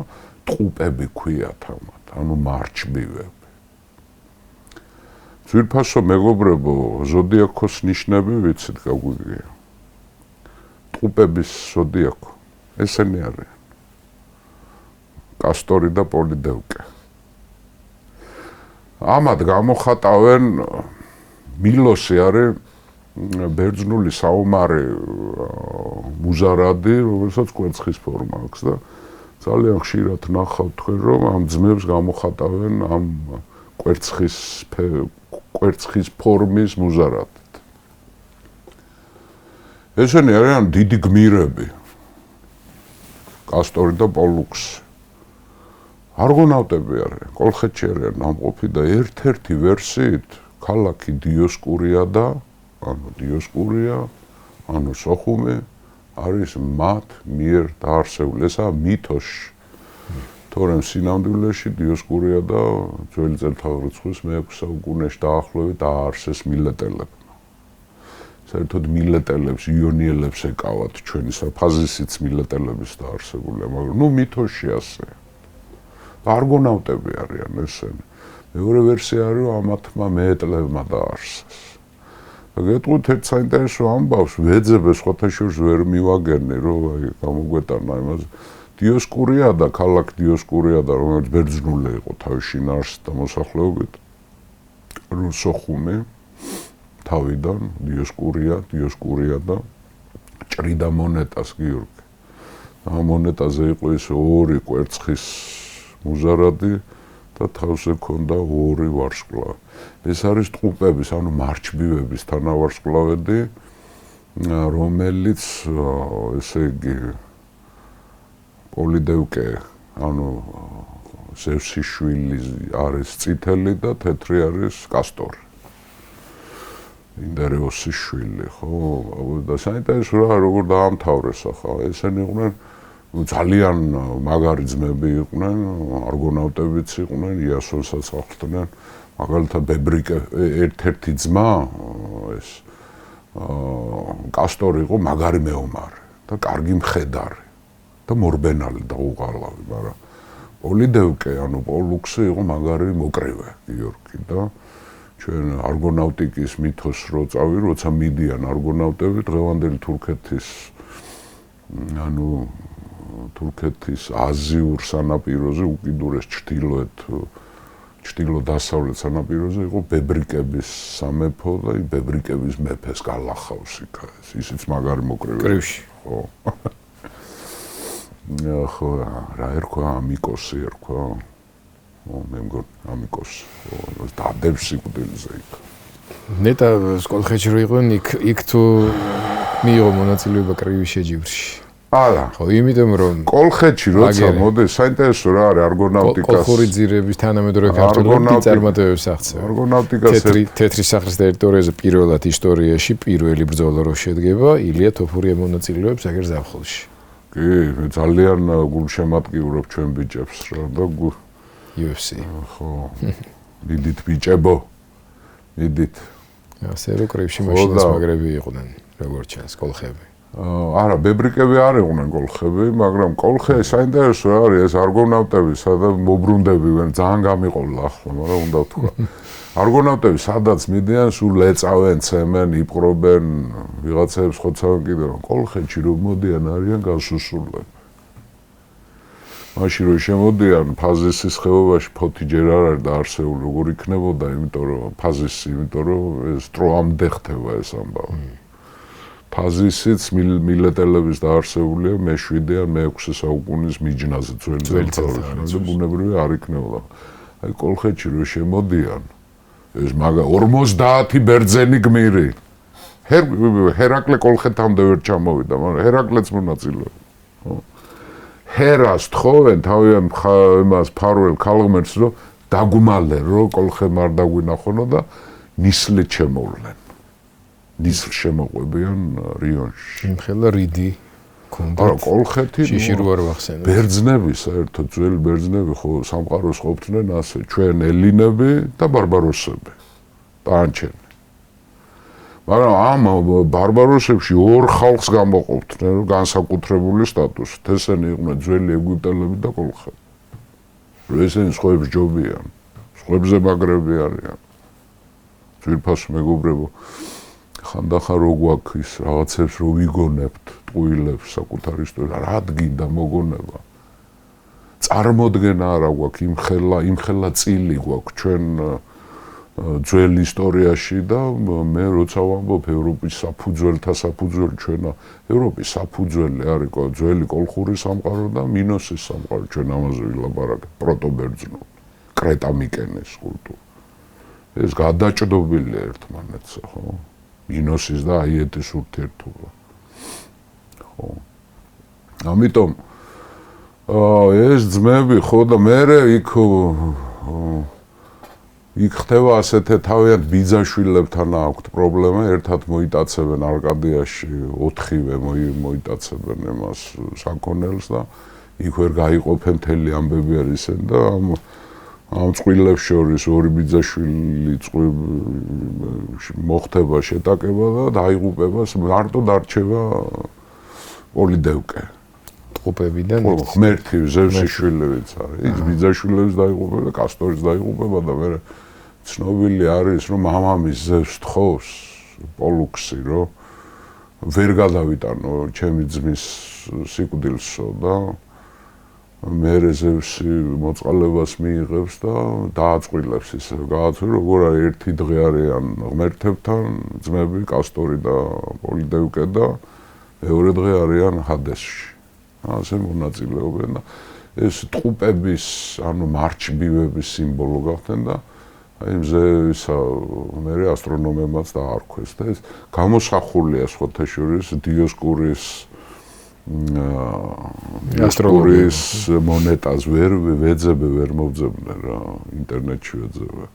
ტყუპები ქვიათ ამათ, ანუ მარჩბივები. ძვირფასო მეგობრებო, ზოდიაქოს ნიშნები ვიცით გაგვიგია. ტყუპების ზოდიაქო, ესენი არიან. კასტორი და პოლიდევკე. ამათ გამოხატავენ მილოსი არის ბერძნული საომარი მუზარადი, რომელსაც კვერცხის ფორმა აქვს და ძალიან ხშირად ნახავთ თქვენ, რომ ამ ძმებს გამოხატავენ ამ კვერცხის ფორმის მუზარადით. ესენი არიან დიდი გმირები, კასტორი და პოლუქსი. არგონავტები არიან, კოლხეთში არიან ნამყოფი და ერთ-ერთი ვერსიით ქალაქი დიოსკურია და ანუ სოხუმი არის მათ მიერ დაარსებული. ესაა მითოში. თორემ სინამდვილეში დიოსკურია და ძველი წელთაღრიცხვის მე-6 საუკუნეში დაახლოებით დააარსეს მილეტელებმა. საერთოდ მილეტელებს, იონიელებს ეკავათ ჩვენი საფაზისიც მილეტელების დაარსებულია, მაგრამ მითოში ასე. არგონავტები არიან ესენი. მეორე ვერსია არის, რომ ამათმა მეეტლებმა დაარსეს. გეტყვით ერთ საინტერესო ამბავს, ვეძებ სხვათა შორის ვერ მივაგერნი, რომ გამოგვეტანა იმაზე. დიოსკურია და ქალაქ დიოსკურია და რომელიც ბერძნული იყო თავის შინაარსით და მოსახლეობით, სოხუმი თავიდან დიოსკურია და ჭრიდა მონეტას გიორგი. ამ მონეტაზე იყო ეს ორი კვერცხის მუზარადი და თავზე ჰქონდა ორი ვარსკვლავი. ეს არის ტყუპების, ანუ მარჩბივების თანავარსკვლავედი, რომელიც ესე იგი პოლიდევკე, ანუ ზევსის შვილი არის წითელი და თეთრი არის კასტორი. ინდერეოსის შვილი, ხო? და საინტერესო რა, როგორ დაამთავრეს ახლა. ესენი იყვნენ ძალიან მაგარი ძმები იყვნენ, არგონავტებიც იყვნენ, იასონსაც ახლდნენ. მაგალითად ბებრიკე ერთ-ერთი ძმა ეს კასტორი იყო მაგარი მეომარი და კარგი მხედარი და მორბენალი და უღალავი, მაგრამ პოლიდევკე, ანუ პოლუქსი იყო მაგარი მოკრივე გიორგი და ჩვენ არგონავტიკის მითოს რო წავი, როცა მიდიან არგონავტები დღევანდელი თურქეთის აზიურ სანაპიროზე უკიდურეს ჩრდილო-დასავლეთ სანაპიროზე იყო ბებრიკების სამეფო და იმ ბებრიკების მეფეს გალახავს იქ ისიც მაგარი მოკრივე. კრივში. ხო. ხო, რა ერქვა ამიკოსი ერქვა. მე მგონი ამიკოსი. დადებს სიკვდილზე იქ. ნეტა სკოლხეთში რო იყვნენ იქ თუ მიიღო მონაწილეობა კრივის შეჯიბრში. არა. ხო, იმიტომ რომ კოლხეთში როცა მოდის, საინტერესო რა არის არგონავტიკას. კოლხური ძირების თანამედროვე ქართველები წარმატებებს აღწევს. არგონავტიკას თეთრი სახლის ტერიტორიაზე პირველად ისტორიაში პირველი ბრძოლა რო შედგება, ილია თოფურია მონაწილეობს აგერ ზაფხულში. კი, მე ძალიან გულშემატკივრობ ჩვენ ბიჭებს რა და UFC. ხო. მიდით ბიჭებო. მიდით. ასე რომ კრივში მაშინაც მაგრები იყვნენ, როგორც ჩანს, კოლხები. არა, ბებრიკები არ იყვნენ კოლხები, მაგრამ კოლხე საინტერესო არის ეს არგონავტები, სადაც მობრუნდებიან, ძალიან გამიყოლა ახლა, მაგრამ უნდა ვთქვა. არგონავტები სადაც მიდიან, სულ ეწავენ, ცემენ, იპყრობენ, ვიღაცებს ხოცავენ კიდევ, კოლხეთში რომ მოდიან არიან გასუსულები. მაშინ რომ შემოდიან ფაზისის ხეობაში ფოთი ჯერ არ არის დაარსებული, როგორ იქნებოდა, იმიტომ რომ ფაზისი, იმიტომ რომ ეს ტროამდე ხდება ეს ამბავი. ფაზისიც მილეტელების დაარსებულია მე-7 ან მე-6 საუკუნის მიჯნაზე ძველი წელთაღრიცხვი, ბუნებრივი არ იქნებოდა. აი კოლხეთში რომ შემოდიან, ეს 50 ბერძენი გმირი. ჰერაკლე კოლხეთამდე ვერ ჩამოვიდა, მაგრამ ჰერაკლეც მონაწილეობდა. ჰერას თხოვენ თავიანთ იმას ფარველ ქალღმერთს, რომ დაგუმალენ, რომ კოლხემ არ დაგვინახონო და ნისლით შემოვლენ. ნისლ შემოყვებიან რიონში. იმხელა რიდი ქონდათ. არა, კოლხეთი შიში რო არ ვახსენებ. ბერძნები, საერთოდ ძველი ბერძნები ხო სამყაროს ყოფდნენ ასე, ჩვენ ელინები და ბარბაროსები. ტანჩენი. მაგრამ ამ ბარბაროსებში ორ ხალხს გამოყოფდნენ, განსაკუთრებული სტატუსით. ესენი იყვნენ ძველი ეგვიპტელები და კოლხები. ესენი სხვებს ჯობიან, სხვებზე მაგრები არიან. ძვირფასო მეგობრებო, ხანდახან რო გვაქვს ის რაღაცებს რო ვიგონებთ, ტყუილებს საკუთარ ისტორიას, რა გინდა მოგონება. წარმოდგენა არა გვაქვს, იმხელა წილი გვაქვს ჩვენ ძველ ისტორიაში და მე როცა ვამბობ ევროპის საფუძველთა საფუძველი ჩვენა ევროპის საფუძველი არის ძველი კოლხური სამყარო და მინოსის სამყარო ჩვენ ამაზე ვილაპარაკებთ პროტობერძნულ კრეტა მიკენეს კულტურა ეს გადაჭდობილია ერთმანეთსა ხო მინოსის და აიეტის ურთიერთობა ხო ამიტომ ეს ძმები ხო და მე იქ ხდება ასეთე თავიანთ ბიძაშვილებთან აქვთ პრობლემა, ერთად მოიტაცებენ არკადიაში, 4-ვე მოიტაცებენ εμას საქონელს და იქ ვერ გაიყოფენ მთელი ამბები არის ისენ და ამ წყვილებს შორის ორი ბიძაშვილი მოხდება შეტაკება და დაიღუპება, მარტო დარჩება პოლიდევკე. ტყუპებიდან ღმერთი ზევსის შვილებიც არის. ის ბიძაშვილებს დაიღუპება და კასტორიც დაიღუპება და მე ცნობილი არის, რომ მამამის ზევს თხოვს პოლუქსი, რომ ვერ გადავიტანო ჩემი ძმის სიკვდილსო და მერე ზევსი მოწყალებას მიიღებს და დააწყვილებს ისე. გააცნო როგორ არის ერთი დღე არიან ღმერთებთან, ძმები კასტორი და პოლიდევკე და მეორე დღე არიან ჰადესში. ასე მონაწილეობენ და ეს ტყუპების, ანუ მარჩბივების სიმბოლო გახდნენ და აი მზე ისა მე ასტრონომებმაც დაარქვეს და ეს გამოსახულია სხვათა შორის დიოსკურის ასტროლოგიის მონეტას ვერ მოვძებნე რა ინტერნეტში ვეძებე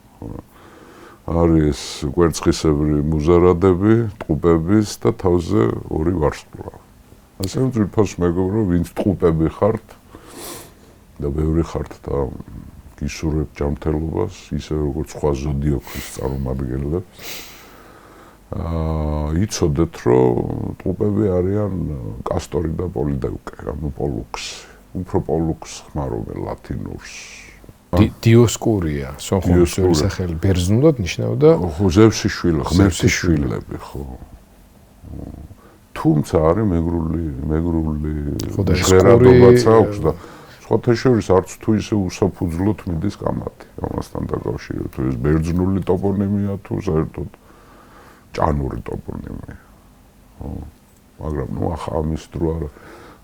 არის კვერცხისებრი მუზარადები ტყუპების და თავზე ორი ვარსკვლავი ასე რომ ძვირფას მეგობრო ვინც ტყუპები ხართ და ბევრი ხართ და გისურვებთ ჯანმრთელობას ისე როგორც სხვა ზოდიოქის წარმომადგენლებს იცოდეთ რომ ტყუპები არიან კასტორი და პოლიდევკე ანუ პოლუქსი უფრო პოლუქს ხმარობენ ლათინურს დიოსკურია სოხუმის სახელი ბერძნულად ნიშნავდა ხო ზევსის შვილი ღმერთის შვილები ხო თუმცა არის მეგრული ჟღერადობაც აქვს და სხვათა შორის არც თუ ისე უსაფუძვლოდ მიდის კამათი ამასთან დაკავშირებით ეს ბერძნული ტოპონიმია თუ საერთოდ ჭანური ტოპონიმია ხო მაგრამ ნუ ახლა ამის დრო არა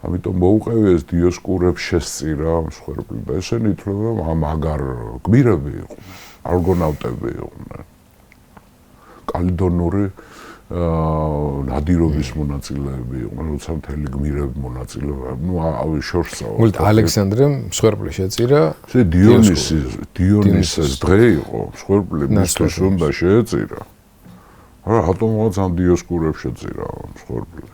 ამიტომ მოუყევი ეს დიოსკურებს შესწირა მსხვერპლი და ესენი ითვლება რომ მაგარ გმირები იყვნენ არგონავტები იყვნენ კალიდონური ნადირობის მონაწილეები იყვნენ, როცა მთელი გმირები მონაწილეობდნენ. ნუ ავი შორს წავა. მოლ ალექსანდრე მსხვერპლი შეწირა. შე დიონისის დღე იყო, მსხვერპლი მისთვის უნდა შეეწირა. არა, რატომღაც ამ დიოსკურებს შეწირა მსხვერპლი.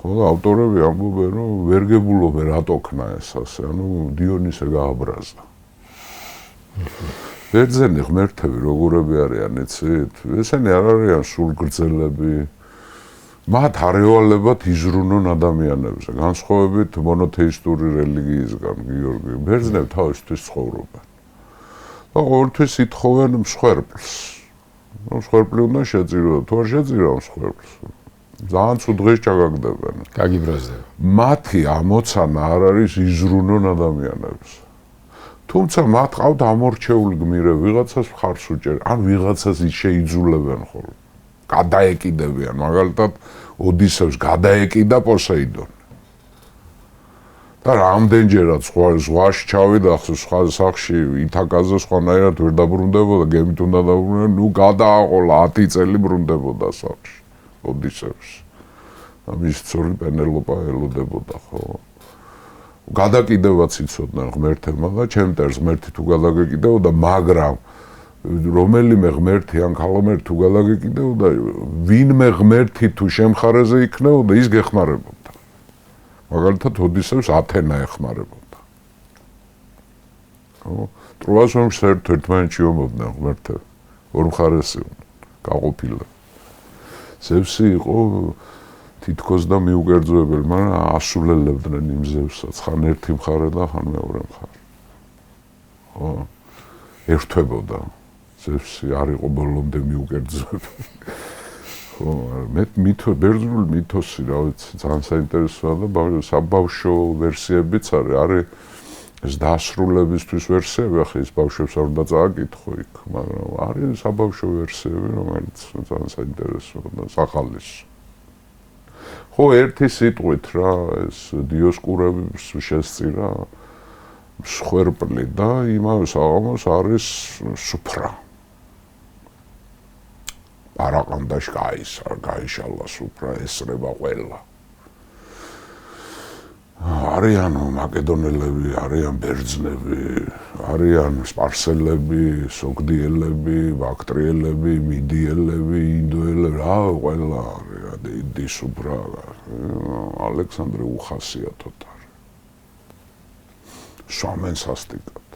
ხო, ავტორები ამბობენ, რომ ვერ გებულობენ რატო ქნა ეს ასე, ანუ დიონისე გააბრაზა. ბერძენი ღმერთები როგორები არიან, იცით? ესენი არ არიან სულგრძელები. მათ არ ევალებათ იზრუნონ ადამიანებზე, განსხვავებით მონოთეისტური რელიგიისგან, გიორგი. ბერძნები თავისთვის ცხოვრობენ. და ყოველთვის ითხოვენ მსხვერპლს. მსხვერპლი უნდა შეწირო, თუ არ შეწირო მსხვერპლს. ძალიან ცუდ დღეს ჩაგაგდებენ. გაგიბრაზდება. მათი ამოცანა არ არის იზრუნონ ადამიანებს. თუმცა მათ ყავთ ამორჩეული გმირები, ვიღაცას მხარს უჭერ, ან ვიღაცას შეიძულებენ ხოლმე. გადაეკიდებიან, მაგალითად ოდისევს გადაეკიდა პოსეიდონი. და რამდენჯერაც ზღვაში ჩავიდა, სხვა სახში ითაკაზე სხვანაირად ვერ დაბრუნდებოდა, გემით უნდა დაბრუნებოდა, ნუ გადააყოლა 10 წელი ბრუნდებოდა სახში ოდისევს. და მის ცოლი პენელოპა ელოდებოდა, ხო? გადაკიდებაც იცოდნენ ღმერთებმა და ჩემტერს ღმერთი თუ გადაგეკიდებოდა, მაგრამ რომელიმე ღმერთი ან ქალღმერთი თუ გადაგეკიდებოდა, ვინმე ღმერთი თუ შემხარეზე იქნებოდა, ის გეხმარებოდა. მაგალითად ოდისევს ათენა ეხმარებოდა. ხო? ტროას ომში ერთმანეთში ომობდნენ ღმერთები, ორ მხარეს იყვნენ, გაყოფილად. ზევსი იყო თითქოს და მიუკერძოებელი, მაგრამ ასულელებდნენ იმ ზევსაც, ხან ერთი მხარე და ხან მეორე მხარე. ხო? ერთვებოდა. ზევსი არ იყო ბოლომდე მიუკერძოებელი. ხო, მე ბერძნული მითოსი, რა ვიცი, ძალიან საინტერესოა და საბავშვო ვერსიებიც არის ეს დასრულებისთვის ვერსიები, ახლა ის ბავშვებს არ უნდა წააკითხო იქ, მაგრამ არის საბავშვო ვერსიები, რომელიც ძალიან საინტერესოა და სახალისო. ხო, ერთი სიტყვით რა, ეს დიოსკურების შესწირა მსხვერპლი და იმავე საღამოს არის სუფრა. არაყანდაშ გაიშალა სუფრა, ესრება ყველა. არიან მაკედონელები, არიან ბერძნები, არიან სპარსელები, სოგდიელები, ბაქტრიელები, მიდიელები, ინდოელები, ყველა არის, დიდი სუფრა, ალექსანდრე უხასიათოდ არის. სვამენ სასტიკად.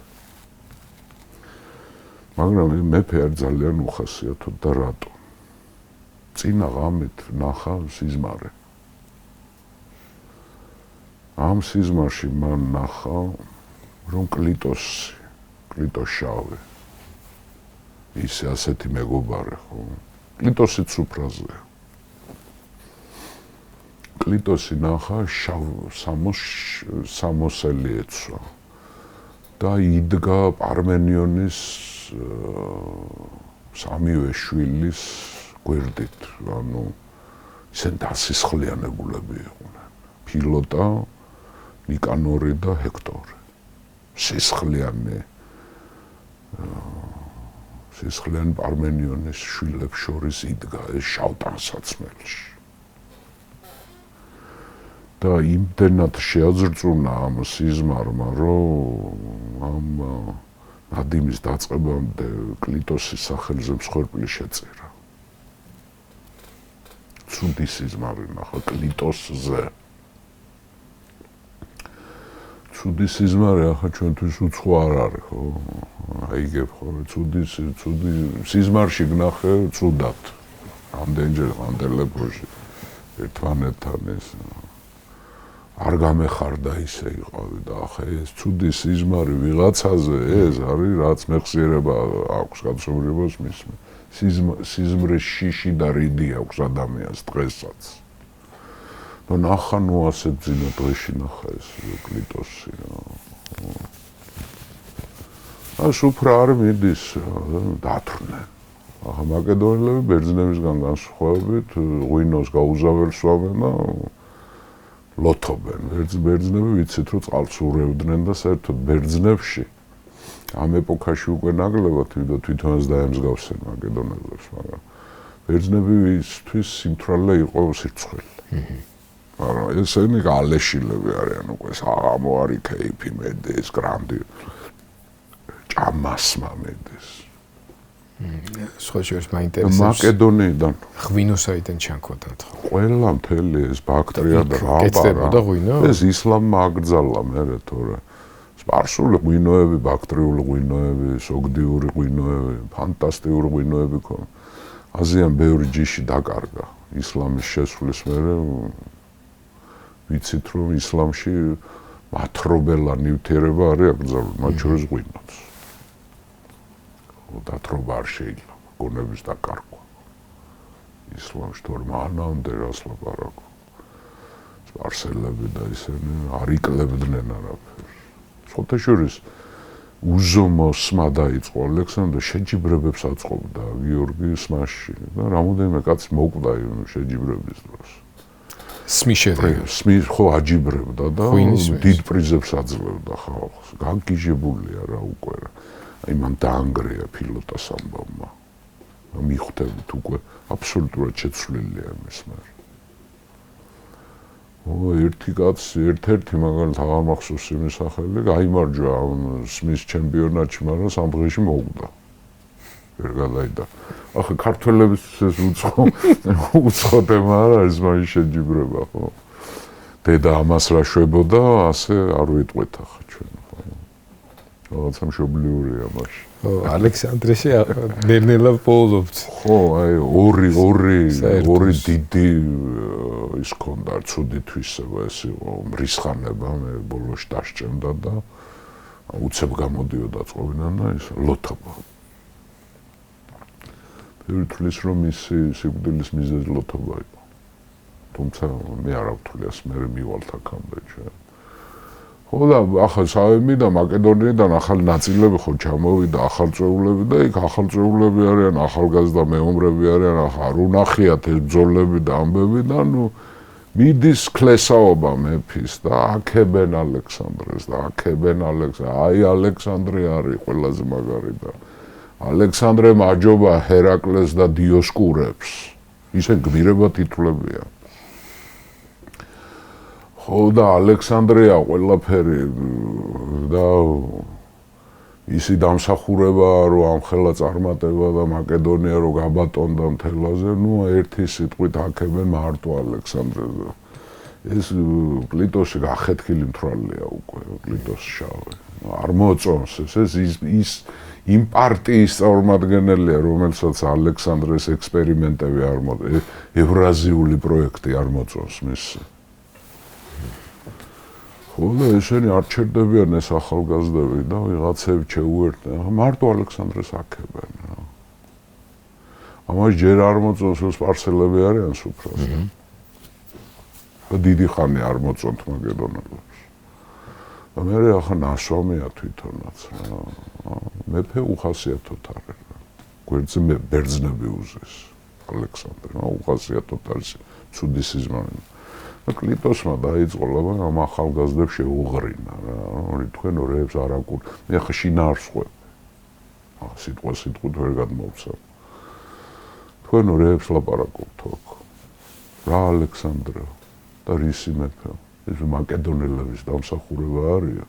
მაგრამ მეფე არ ძალიან უხასიათოდ და რატო? წინა ღამით ნახა სიზმარე. ამ სიზმარში მან ნახა, რომ კლიტოს შავი. ისე ასეთი მეგობარი, ხო? კლიტოსი სუფრაზეა. კლიტოსი ნახა სამოსელი ეცვა და იდგა პარმენიონის სამივე შვილის გვერდით, ანუ ისინი დასისხლიანებულები იყვნენ. ფილოტა, ნიკანორი და ჰექტორი. სისხლიანი პარმენიონის შვილებს შორის იდგა ეს შავ ტანსაცმელში. და იმდენად შეაძრწუნა ამ სიზმარმა, რომ ამ ნადიმის დაწყებამდე კლიტოსის სახელზე მსხვერპლი შეწირა. ცუდი სიზმარი ნახა კლიტოსზე. ცუდი სიზმარი ახლა ჩვენთვის უცხო არ არის, ხო? აიგებ ხო, ცუდი სიზმარში გნახე ცუდად. ამდენჯერ ამ ტელეფონში ერთმანეთთან ეს არ გამეხარდა ისე იყავი და ახლა ეს ცუდი სიზმარი ვიღაცაზე ეს არის რაც მეხსიერება აქვს კაცობრიობას მისმე. სიზმრის შიში და რიდი აქვს ადამიანს დღესაც. და ნახა ნუ ასე ძინა დღეში ნახა ეს კლიტოსი. სუფრა არ მიდის დათრნენ. ახლა მაკედონელები ბერძნებისგან განსხვავებით ღვინოს გაუზაველსვამენ და ლოთობენ. ბერძნები ვიცით რომ წყალს ურევდნენ და საერთოდ ბერძნებში ამ ეპოქაში უკვე ნაკლებად თვითონაც დაემსგავსენ მაკედონელებს, მაგრამ ბერძნებისთვის სიმთვრალე იყო სირცხველი. მაგრამ ესენი გალეშილები არიან უკვე საღამო არის ქეიფი მედეს, გრანდი ჭამასმა მედეს. სხვა შორის მაინტერესებს მაკედონიიდან ღვინოსაიდან ჩანქოდათ ხო? ყველა მთელი ეს ბაქტრია და გეცდებოდა ღვინო? ეს ისლამმა აკრძალა მერე თორე სპარსული ღვინოები, ბაქტრიული ღვინოები, სოგდიური ღვინოები, ფანტასტიკური ღვინოები ქონდა. აზიან ბევრი ჯიში დაკარგა. ისლამის შესვლის მერე ვიცით რომ ისლამში მათრობელა ნივთიერება არის აკრძალული, მათ შორის ღვინოც. დათრობა არ შეიძლება, გონების დაკარგვა. ისლამში თორე მანამდე რას ლაპარაკო. სპარსელები და ისინი არ იკლებდნენ არაფერს. სხვათაშორის უზომოსმა დაიწყო ალექსანდრე შეჯიბრებებს აწყობდა გიორგი სმასში და რამოდენიმე კაცი მოკვდა შეჯიბრების დროს. სმის ხო აჯიბრებდა და დიდ პრიზებს აძლევდა ხალხს. გაგიჟებულია რა უკვე რა. აი მან დაანგრია ფილოტას ამბავმა. მიხვდებით უკვე აბსოლუტურად შეცვლილია იმის მიერ. ერთი კაცი, ერთ-ერთი მაგალითად აღარ მახსოვს იმის სახელი, გაიმარჯვა სმის ჩემპიონატში, მაგრამ სამდღეში მოუკვდა. ვერ გადაიდა. ახლა ქართველების ეს უცხო თემა არ არის, მაინც შეჯიბრება, ხო? დედა ამას რა შვებოდა, ასე არ ვიტყვით ახლა ჩვენ, ხო? რაღაცა მშობლიურია მაშინ. ალექსანდრეში ნელ-ნელა პოულობთ. ხო, აი ორი დიდი ის ქონდა, ცუდი თვისება ეს იყო, მრისხანება, მე ბოლოში დასჭემდა და უცებ გამოდიოდა წყობიდან და ის ლოთობა. ბევრი თვლის რომ ისი სიკვდილის მიზეზი ლოთობა იყო. თუმცა მე არ ავთვლიას, მე მივალთ აქამდე ჩვენ. ხო და ახლა სავემიდან მაკედონიიდან ახალი ნაწილები ხო ჩამოვიდა, ახალწეულები და იქ ახალწეულები არიან, ახალგაზრდა მეომრები არიან, ახლა არ უნახიათ ეს ბრძოლები და ამბები და ნუ მიდის კლესაობა მეფის და აქებენ ალექსანდრეს და აქებენ აი ალექსანდრე არის ყველაზე მაგარი და ალექსანდრე მაჯობა ჰერაკლეს და დიოსკურებს. ისე გმირებად ითვლებიან. ხო და ალექსანდრეა ყველაფერი და ისი დამსახურება რომ ამ ხელა წარმატება და მაკედონია რომ გაბატონდა მთელაზე, ნუ ერთი სიტყვით აქებენ მარტო ალექსანდრეს. ეს კლიტოსი გახეთქილი მთვრალია უკვე, კლიტოს შავი. არ მოწონს ის იმ პარტიის წარმომადგენელია, რომელსაც ალექსანდრეს ექსპერიმენტები არ მოწონს, ევრაზიული პროექტი არ მოწონს მის. ხო და ესენი არ ჩერდებიან ეს ახალგაზრდები და ვიღაცები შეუერთდნენ, მარტო ალექსანდრეს აქებენ. ამას ჯერ არ მოწონს, რომ სპარსელები არიან სუფრაზე. და დიდი ხანი არ მოწონთ მაკედონელებს. და მე ახლა ნასვამია თვითონაც. მეფე უხასიათოდ არის. გვერდზე ბერძნები უზეს ალექსანდრე, უხასიათოდ არის ცუდი სიზმარი. და კლიტოსმა დაიწყო ლაბა ამ ახალგაზრდებს შეუღრინა რა. თქვენ ორებს არ აკურ. მე ახლა შინაარსხვებ. სიტყვით ვერ გადმოვცემ. თქვენ ორებს ლაპარაკობთ აქ. რა ალექსანდრე და რისი მეფე. ეს მაკედონელების დამსახურება არის.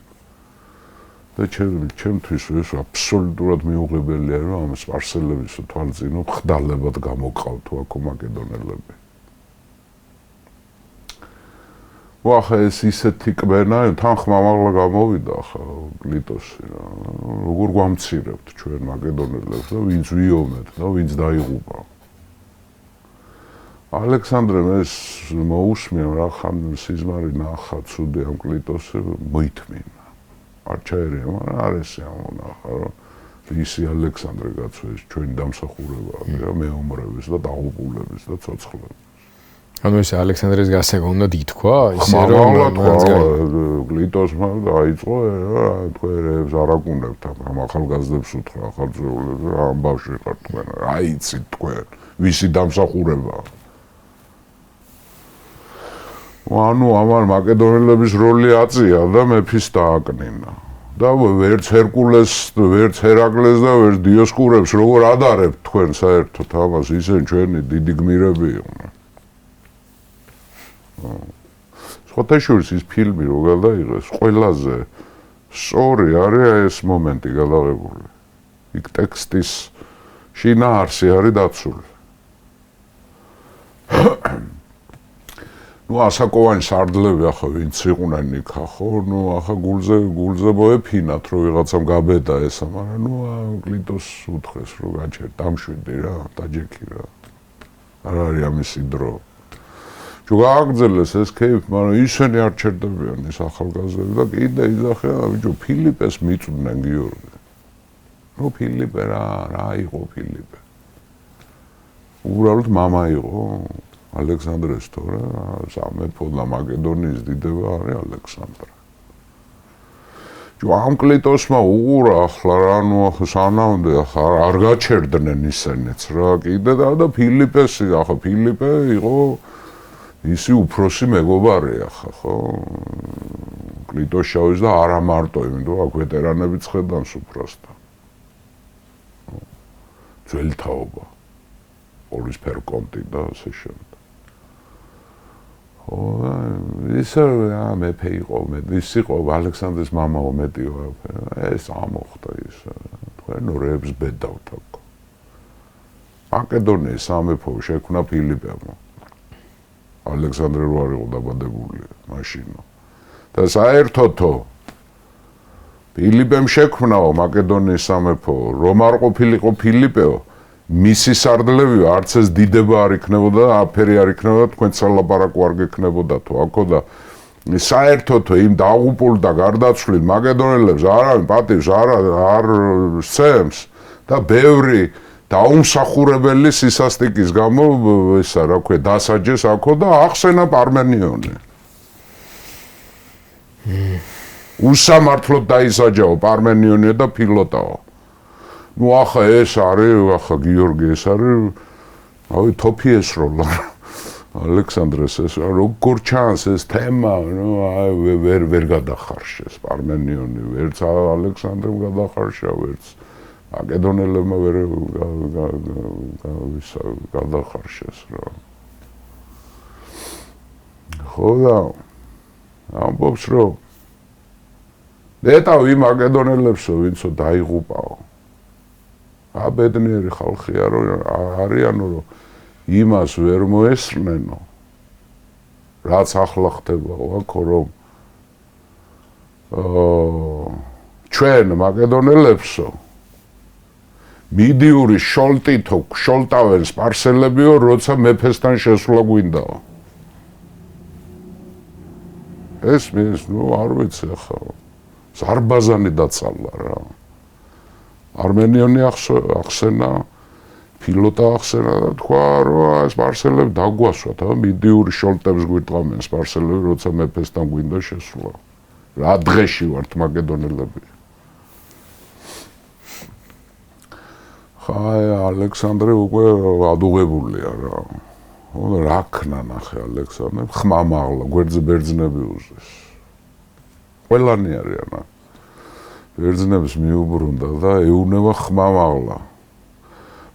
და ჩემთვის ეს აბსოლუტურად მიუღებელია, რომ ამ სპარსელების თვალწინო ხდალებად გამოგყავთ აქ მაკედონელები. ახლა ეს ისეთი კბენა, თან ხმამაღლა გამოვიდა ახლა კლიტოსი რა. როგორ გვამცირებთ ჩვენ მაკედონელებს და ვინც ვიომეთ და ვინც დაიღუპა. ალექსანდრემ ეს მოусმია რა ხან სიზმარი ნახა ცუდი ამ კლიტოსი მოითმინა. არ ჩაერია, მაგრამ არის ამონახა რომ ისი ალექსანდრე კაცო ეს ჩვენი დამსახურებაა მეომრების და დაღუპულების და ცოცხლების. ანუ ეს ალექსანდრეს გასაგა უნდა ითქვა, ისე რომ კლიტოსმა დაიწყო რა თქვენებს არ აკუნებთ ამ ახალგაზრდებს უთხრა ახალწეულებს ამ ბავშვი ხარ თქვენ, რა იცით თქვენ, ვისი დამსახურებაა. ანუ ამან მაკედონელების როლი აწია და მეფის დააკნინა. და ვერც ჰერკულეს, ვერც ჰერაკლეს და ვერც დიოსკურებს როგორ ადარებთ თქვენ საერთოდ ამას, ისინი ჩვენი დიდი გმირები იყვნენ. სხვათაშორის ის ფილმი რო გადაიღეს, ყველაზე სწორი არის ეს მომენტი გადაღებული. იქ ტექსტის შინაარსი არის დაცული. ასაკოვანი სარდლები ახლა ვინც იყვნენ იქ ხო, ახლა გულზე მოეფინათ, რომ ვიღაცამ გაბედა ესა, მაგრამ კლიტოს უთხრეს, რომ გაჩერდა, დამშვიდი რა, დაჯექი რა. არ არის ამისი დრო. გააგრძელეს ეს кейფ, მაგრამ ისინი არ ჩერდებიან ეს ახალგაზრდები და კიდე იძახიან, ბიჭო, ფილიპეს მიწვდნენ გიორგი. ფილიპე რა იყო ფილიპე? უბრალოდ მამა იყო ალექსანდრეს თორე სამეფო და მაკედონიის დიდება არის ალექსანდრე. ამ კლიტოსმა უყურა ახლა რა სანამდე არ გაჩერდნენ ისინიც რა კიდე და ფილიპეს ახლა ფილიპე იყო ისი უფროსი მეგობარი ახლა ხო კლიტოს შავის და არა მარტო იმიტომ აქ ვეტერანებიც ხედან სუფრასთან. ძველი თაობა ორისფერ კონტი და ასე შემდეგ. ისე მეფე იყო, ის იყო ალექსანდრეს მამა უმეტიო ეს ამოხდა ის თქვენ რებს ბედავთ აქ. მაკედონიის სამეფო შექმნა ფილიპემ. ალექსანდრე რო არ იყო დაბადებული მაშინო. და საერთოდო ფილიპემ შექმნაო მაკედონიის სამეფო, რომ არ ყოფილიყო ფილიპეო მისი სარდლები არც ეს დიდება არ იქნებოდა, აფერი არ იქნებოდა, თქვენ სალაპარაკო არ გექნებოდა თუ აქო და საერთოდ იმ დაღუპულ და გარდაცვლილ მაკედონელებს არავინ პატივს არ სცემს და ბევრი დაუმსახურებელი სისასტიკის გამო ესა რა ქვია დასაჯეს აქო და ახსენა პარმენიონი. უსამართლოდ დაისაჯაო პარმენიონი და ფილოტაო. ახლა ეს არის, ახლა გიორგი ეს არის, თოფი ესროლა. ალექსანდრეს ეს როგორ ჩანს ეს თემა, ვერ გადახარშეს პარმენიონი, ვერც ალექსანდრემ გადახარშა, ვერც მაკედონელებმა ვერ გადახარშეს რა. ხო და ამბობს რომ დეტავი მაკედონელებსო ვინცო დაიღუპაო. ბედნიერი ხალხია რომ არიანო რომ იმას ვერ მოესწრნენო რაც ახლა ხდებაო აქო რომ ჩვენ მაკედონელებსო მიდიური შოლტითო შოლტავენ სპარსელებიო როცა მეფესთან შესვლა გვინდაო ეს არ ვიცი ახლა ზარბაზანი დაწალა რა არმენიონი ახსენა, ფილოტა ახსენა და თქვა, რომ სპარსელები დაგვასვათ, მიდიური შოლტებს გვიტყამენ სპარსელები, როცა მეფესთან გვინდა შესვლა. რა დღეში ვართ მაკედონელები. ალექსანდრე უკვე ადუღებულია რა. რა ქნა ნახე ალექსანდრე, ხმამაღლა, გვერდზე ბერძნები უზეს. ყველანი არიან. ბერძნებს მიუბრუნდა და ეუნება ხმამაღლა.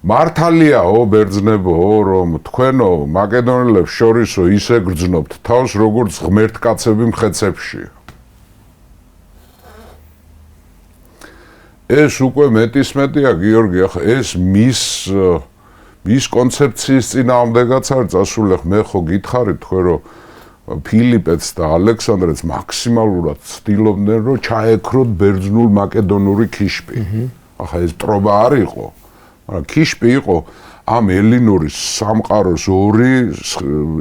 მართალიაო ბერძნებო, რომ თქვენო მაკედონელებს შორისო ისე გრძნობთ თავს, როგორც ღმერთკაცები მხეცებში. ეს უკვე მეტისმეტია გიორგი, ახლა ეს მის კონცეფციის წინააღმდეგაც არის წასული, მე ხო გითხარით თქვენ რომ ფილიპეც და ალექსანდრეც მაქსიმალურად ცდილობდნენ რომ ჩაექროთ ბერძნულ მაკედონური ქიშპი. ახლა ეს ტრობა არ იყო, მაგრამ ქიშპი იყო ამ ელინურის სამყაროს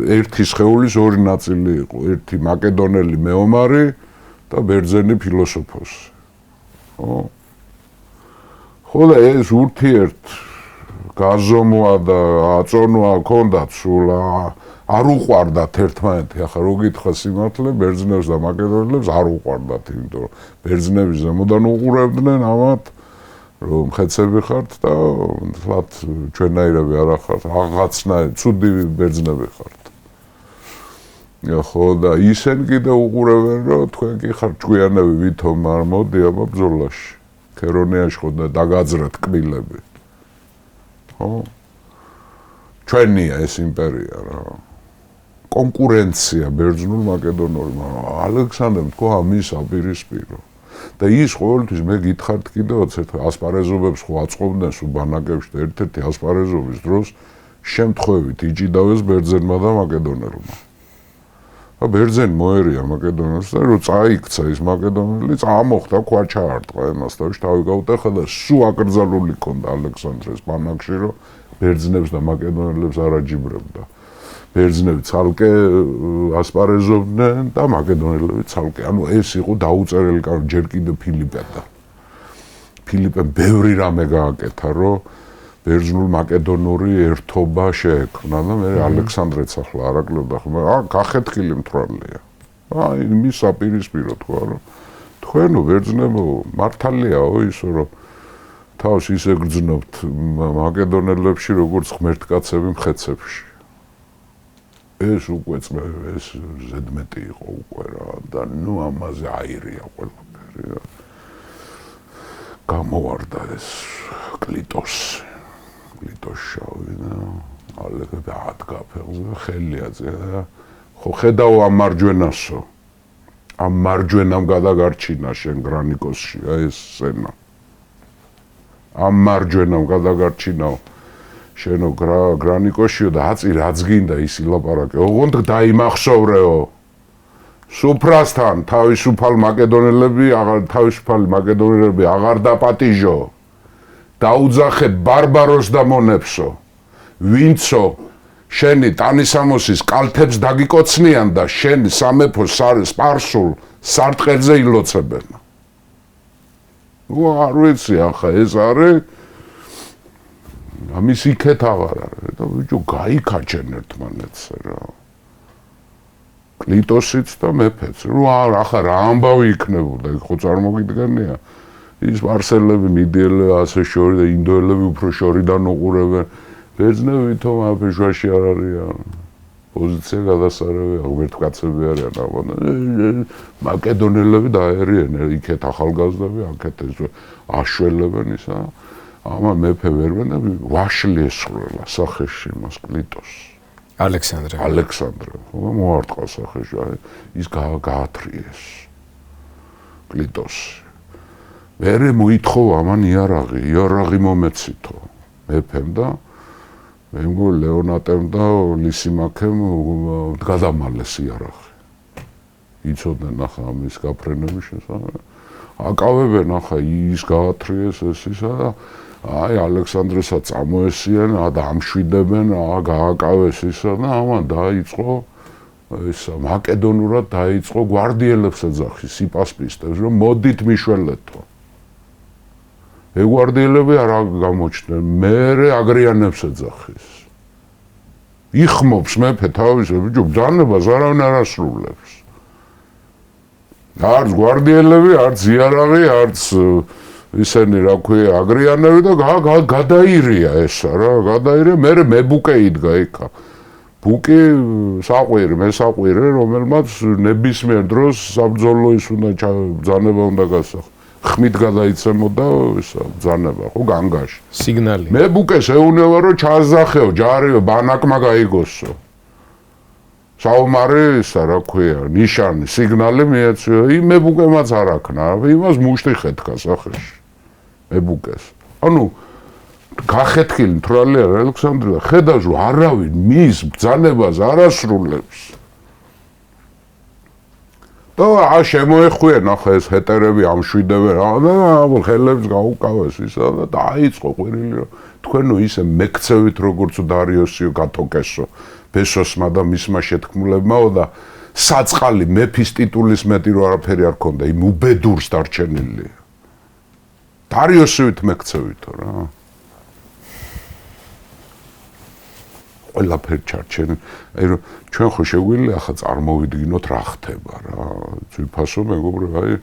ერთი სხეულის ორი ნაწილი იყო, ერთი მაკედონელი მეომარი და ბერძენი ფილოსოფოსი. ხო და ეს ურთიერთ გაზომვა და აწონვა ჰქონდათ სულ არ უყვარდათ ერთმანეთი, ახლა რო გითხრა სიმართლე, ბერძნებს და მაკედონელებს არ უყვარდათ, იმიტომ რომ ბერძნები ზემოდან უყურებდნენ ამათ, რომ მხეცები ხართ და თლათ ჩვენაირები არა ხართ, რაღაცნაირ ცუდი ბერძნები ხართ. ხო და ისინი კიდე უყურებენ, რომ თქვენ კი ხართ ჭკვიანები, ვითომ არ მოდი აბა ბრძოლაში. ქერონიაში ხო და დაგაძრათ კბილები. ხო? ჩვენია ეს იმპერია რა. კონკურენცია ბერძნულ მაკედონურ, მაგრამ ალექსანდრემ თქვა ამის აპირისპირო. და ის ყოველთვის მე გითხართ კიდევაც ერთხელ ასპარეზობებს ხო აწყობდნენ სულ ბანაკებში და ერთ-ერთი ასპარეზობის დროს შემთხვევით იჭიდავეს ბერძენმა და მაკედონელმა. ბერძენი მოერია მაკედონელს და რომ წაიქცა ის მაკედონელი, წამოხდა ქვაჩაარტყა ემას და თავი გაუტეხა და სულ აკრძალული ქონდა ალექსანდრეს ბანაკში, რომ ბერძნებს და მაკედონელებს არ აჯიბრებდა. ბერძნები ცალკე ასპარეზობდნენ და მაკედონელები ცალკე. ანუ ეს იყო დაუწერელი კანონი ჯერ კიდევ ფილიპედან. ფილიპემ ბევრი რამე გააკეთა, რომ ბერძნულ-მაკედონური ერთობა შეექმნა და მე ალექსანდრეც ახლა არაკლებდა ხომ გახეთქილი მთვრალია. აი მის საპირისპირო თქვა რომ თქვენო ბერძნებო მართალიაო ისო რომ თავს ისე გრძნობთ მაკედონელებში როგორც ღმერთკაცები მხეცებში. ეს უკვე ეს ზედმეტი იყო უკვე რა და ნუ ამაზე აირია ყველაფერი რა. გამოვარდა ეს კლიტოსი. ლიტოშავი და ალეგა დაადგა ფეხზე ხელიაძე და ხო ხედავ ამ მარჯვენასო ამ მარჯვენამ გადაგარჩინა შენ გრანიკოსში ეს სცენა ამ მარჯვენამ გადაგარჩინაო შენო გრანიკოსშიო და აწი რაც გინდა ის ილაპარაკე ოღონდ დაიმახსოვრეო სუფრასთან თავისუფალი მაკედონელები აღარ დაპატიჟო დაუძახე ბარბაროს და მონებსო ვინცო შენი ტანისამოსის კალთებს დაგიკოცნიან და შენი სამეფოს სპარსულ სარტყელზე ილოცებენ. არ ვიცი ახლა ეს არის ამის იქეთ აღარ არის და ბიჭო გაიქაჩენ ერთმანეთს რა. კლიტოსიც და მეფეც. ახლა რა ამბავი იქნებოდა იქ ხო წარმოგიდგენია ის პარსელები მიდიელები ასე შორი და ინდოელები უფრო შორიდან უყურებენ. ბერძნები თომ აფეშვაში არ არიან. პოზიცია გადასარევია, ღმერთკაცები არიან ალბათ. მაკედონელები დაერიან იქეთ ახალგაზრდები, აქეთ ეს აშველებენ ისა. ამან მეფე ვერმენ და ვაშლი ესრულა სახეში მას კლიტოს. ალექსანდრე. მოარტყა სახეში, ის გაათრიეს. კლიტოსი. მერე მოითხოვა ამან იარაღი მომეცითო მეფემ და მე მგონი ლეონატემ და ლისიმაქემ გადამალეს იარაღი. იცოდნენ ახლა ამის გაფრენების შესახებ. აკავებენ ახლა ის გაათრიეს ეს ისა და აი ალექსანდრესა წამოესიან და ამშვიდებენ გააკავეს ისა და ამან დაიწყო ეს მაკედონურად დაიწყო გვარდიელებს ეძახის სიპასპისტებს რომ მოდით მიშველეთო. ეგვარდიელები არ გამოჩნდნენ, მერე აგრიანებს ეძახის. იხმობს მეფე თავის ბიჭო ბრძანებას არავინ არ ასრულებს. არც გვარდიელები, არც იარაღი, არც ისენი რა ქვია აგრიანები და გადაირია ესა რა, გადაირია, მერე მებუკე იდგა იქა. ბუკი საყვირი, მესაყვირი, რომელმაც ნებისმიერ დროს საბრძოლო ის უნდა ბრძანება უნდა გასახ. ხმით გადაიცემოდა ისა ბრძანება ხო განგაში. სიგნალი. მე ბუკეს ეუნება რომ ჩააზახეო ჯარი ბანაკმა გაიგოსო. საომარი ისა რა ქვია ნიშანი სიგნალი მიეცია. მე ბუკემაც არ აქნა, იმას მუშტი ხეთქა სახეში. მე ბუკეს. ანუ გახეთქილი მთვრალია ალექსანდრე ხედავს რომ არავინ მის ბრძანებას არ ასრულებს. და შემოეხვიენ ახლა ეს ჰეტერები ამშვიდებენ და ხელებს გაუკავეს ისა და დაიწყო ყვირილი რომ თქვენო ისე მეკცევით როგორც დარიოსიო გათოკესო ბესოსმა და მისმა შეთქმულებმაო და საწყალი მეფის ტიტულის მეტი რო არაფერი არ ქონდა იმ უბედურს დარჩენილი დარიოსივით მეკცევითო რა ყველაფერი ჩარჩენ აი რომ ჩვენ ხო შეგვიძლია ახლა წარმოვიდგინოთ რა ხდება რა ძვირფასო მეგობრებო აი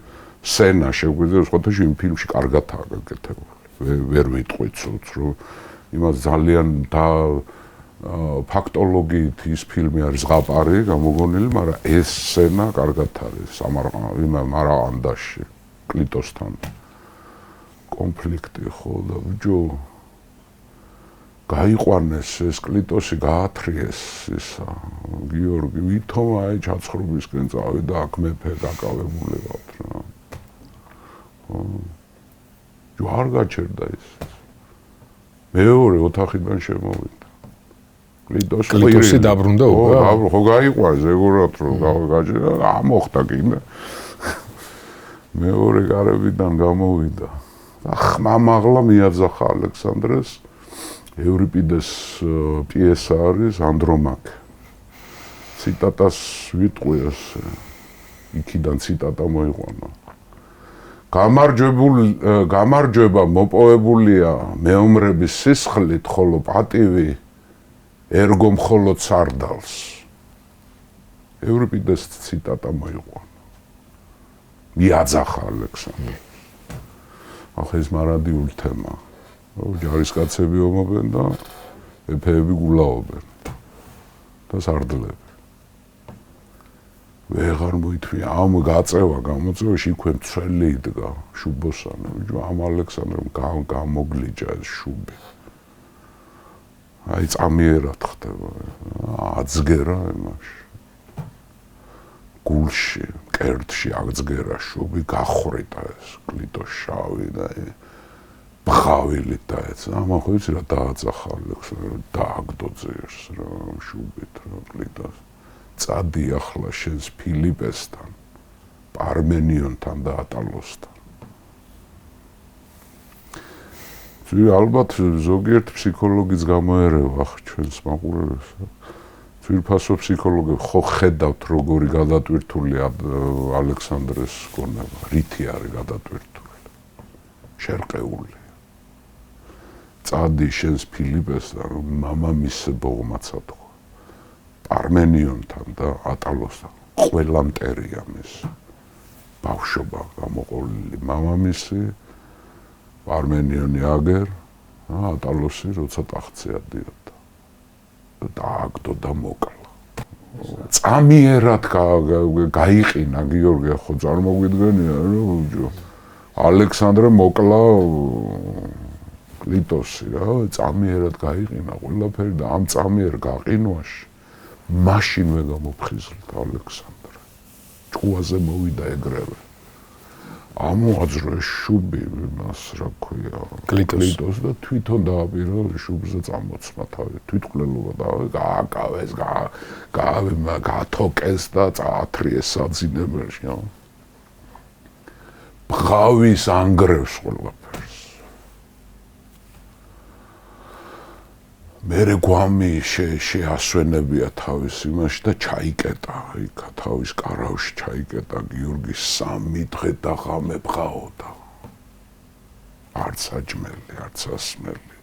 სცენა შეგვიძლია სხვათაშორის იმ ფილმში კარგადაა გაკეთებული ვერ ვიტყვით სულს რომ იმას ძალიან და ფაქტოლოგიით ის ფილმი არის ზღაპარი გამოგონილი მაგრამ ეს სცენა კარგად არის მარაანდაში კლიტოსთან კონფლიქტი ხო და ბიჭო გაიყვანეს ეს კლიტოსი გაათრიეს ისა გიორგი ვითომ აი ჩაცხრობისკენ წავიდა აქ მეფე დაკავებული ვართ რა ჯوار გაჩერდა ის მეორე ოთახიდან შემოვიდა კლიტოსი დაბრუნდა უკვე? ხო გაიყვანს ეგურად რომ გაჭირა, ამოხდა კიდე. მეორე გარებიდან გამოვიდა. ხმამაღლა მიაძახა ალექსანდრეს. ევრიპიდეს პიესა არის ანდრომაქე. ციტატას ვიტყვი ასე. იქიდან ციტატა მოიყვანა. გამარჯვება მოპოვებულია მეომრების სისხლით, ხოლო პატივი ერგო მხოლოდ სარდალს. ევრიპიდეს ციტატა მოიყვანა. მიაძახა ალექსანდრე. ახლა ეს მარადიული თემა. ჯარისკაცები ომობენ და ეფეები გულაობენ და სარდლები. ვეღარ მოითმია ამ გაწევა გამოწევაში იქვე მცველი იდგა შუბოსანი. ამ ალექსანდრემ გამოგლიჯა ეს შუბი. აი წამიერად ხდება. აწგერა იმაში. გულში, კერტში აღწგერა შუბი, გახვრიტა ეს კლიტოს შავი და ბღავილით დაეცა. ამან ხო იცი რა დააწახა ალექსანდრე, დააგდო ძერს რა შუბით რა კლიტოს. წადი ახლა შენს ფილიპესთან, პარმენიონთან და ატალოსთან. ალბათ ზოგიერთ ფსიქოლოგიც გამოერევა ჩვენს მაყურებელს. ძვირფასო ფსიქოლოგები ხო ხედავთ როგორი გადატვირთული ალექსანდრეს გონება, რითი არის გადატვირთული. შერყეული. წადი შენს ფილიპესთან, მამამისზე ბოღმაცა თქვა. პარმენიონთან და ატალოსთან. ყველა მტერია მის. ბავშვობა გამოყოლილი მამამისი, პარმენიონი აგერ, ატალოსი როცა ტახტზე ადიოდა. დააგდო და მოკლა. წამიერად გაიყინა გიორგი, ხო წარმოგვიდგენია რომ ალექსანდრე მოკლა კლიტოსი რა, წამიერად გაიყინა ყველაფერი და ამ წამიერ გაყინვაში მაშინვე გამოფხიზლდა ალექსანდრე. ჭუაზე მოვიდა ეგრევე. ამოაძრო შუბი მას რა ქვია კლიტოს და თვითონ დააპირა შუბზე წამოწმა თავი. თვითმკვლელობა გააკავეს, გათოკეს და წაათრიეს საძინებელში. ბღავის ანგრევს ყველაფერს. მერე გვამი შეასვენებია თავის იმაში და ჩაიკეტა, იქა თავის კარავში ჩაიკეტა გიორგი 3 დღე და ღამე ბღაოდა. არც აჯმელი, არც ასმელი,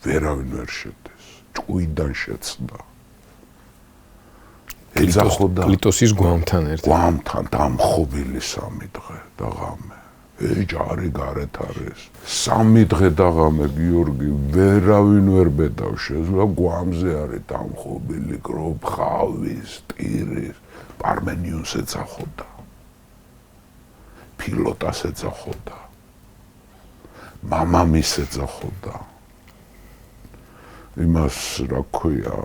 ვერავინ ვერ შედეს, ჭუიდან შეცდა. ეძახოდა კლიტოსის გვამთან ერთად. გვამთან დამხობილი 3 დღე და ღამე. ჯარი გარეთ არის. 3 დღე და ღამე გიორგი ვერავინ ვერ ბედავს შეძლო გვამზე არის დამხობილი გრობხავის, ტირის, პარმენიონს ეძახოდა. ფილოტას ეძახოდა. მამამის ეძახოდა. იმას რა ქვია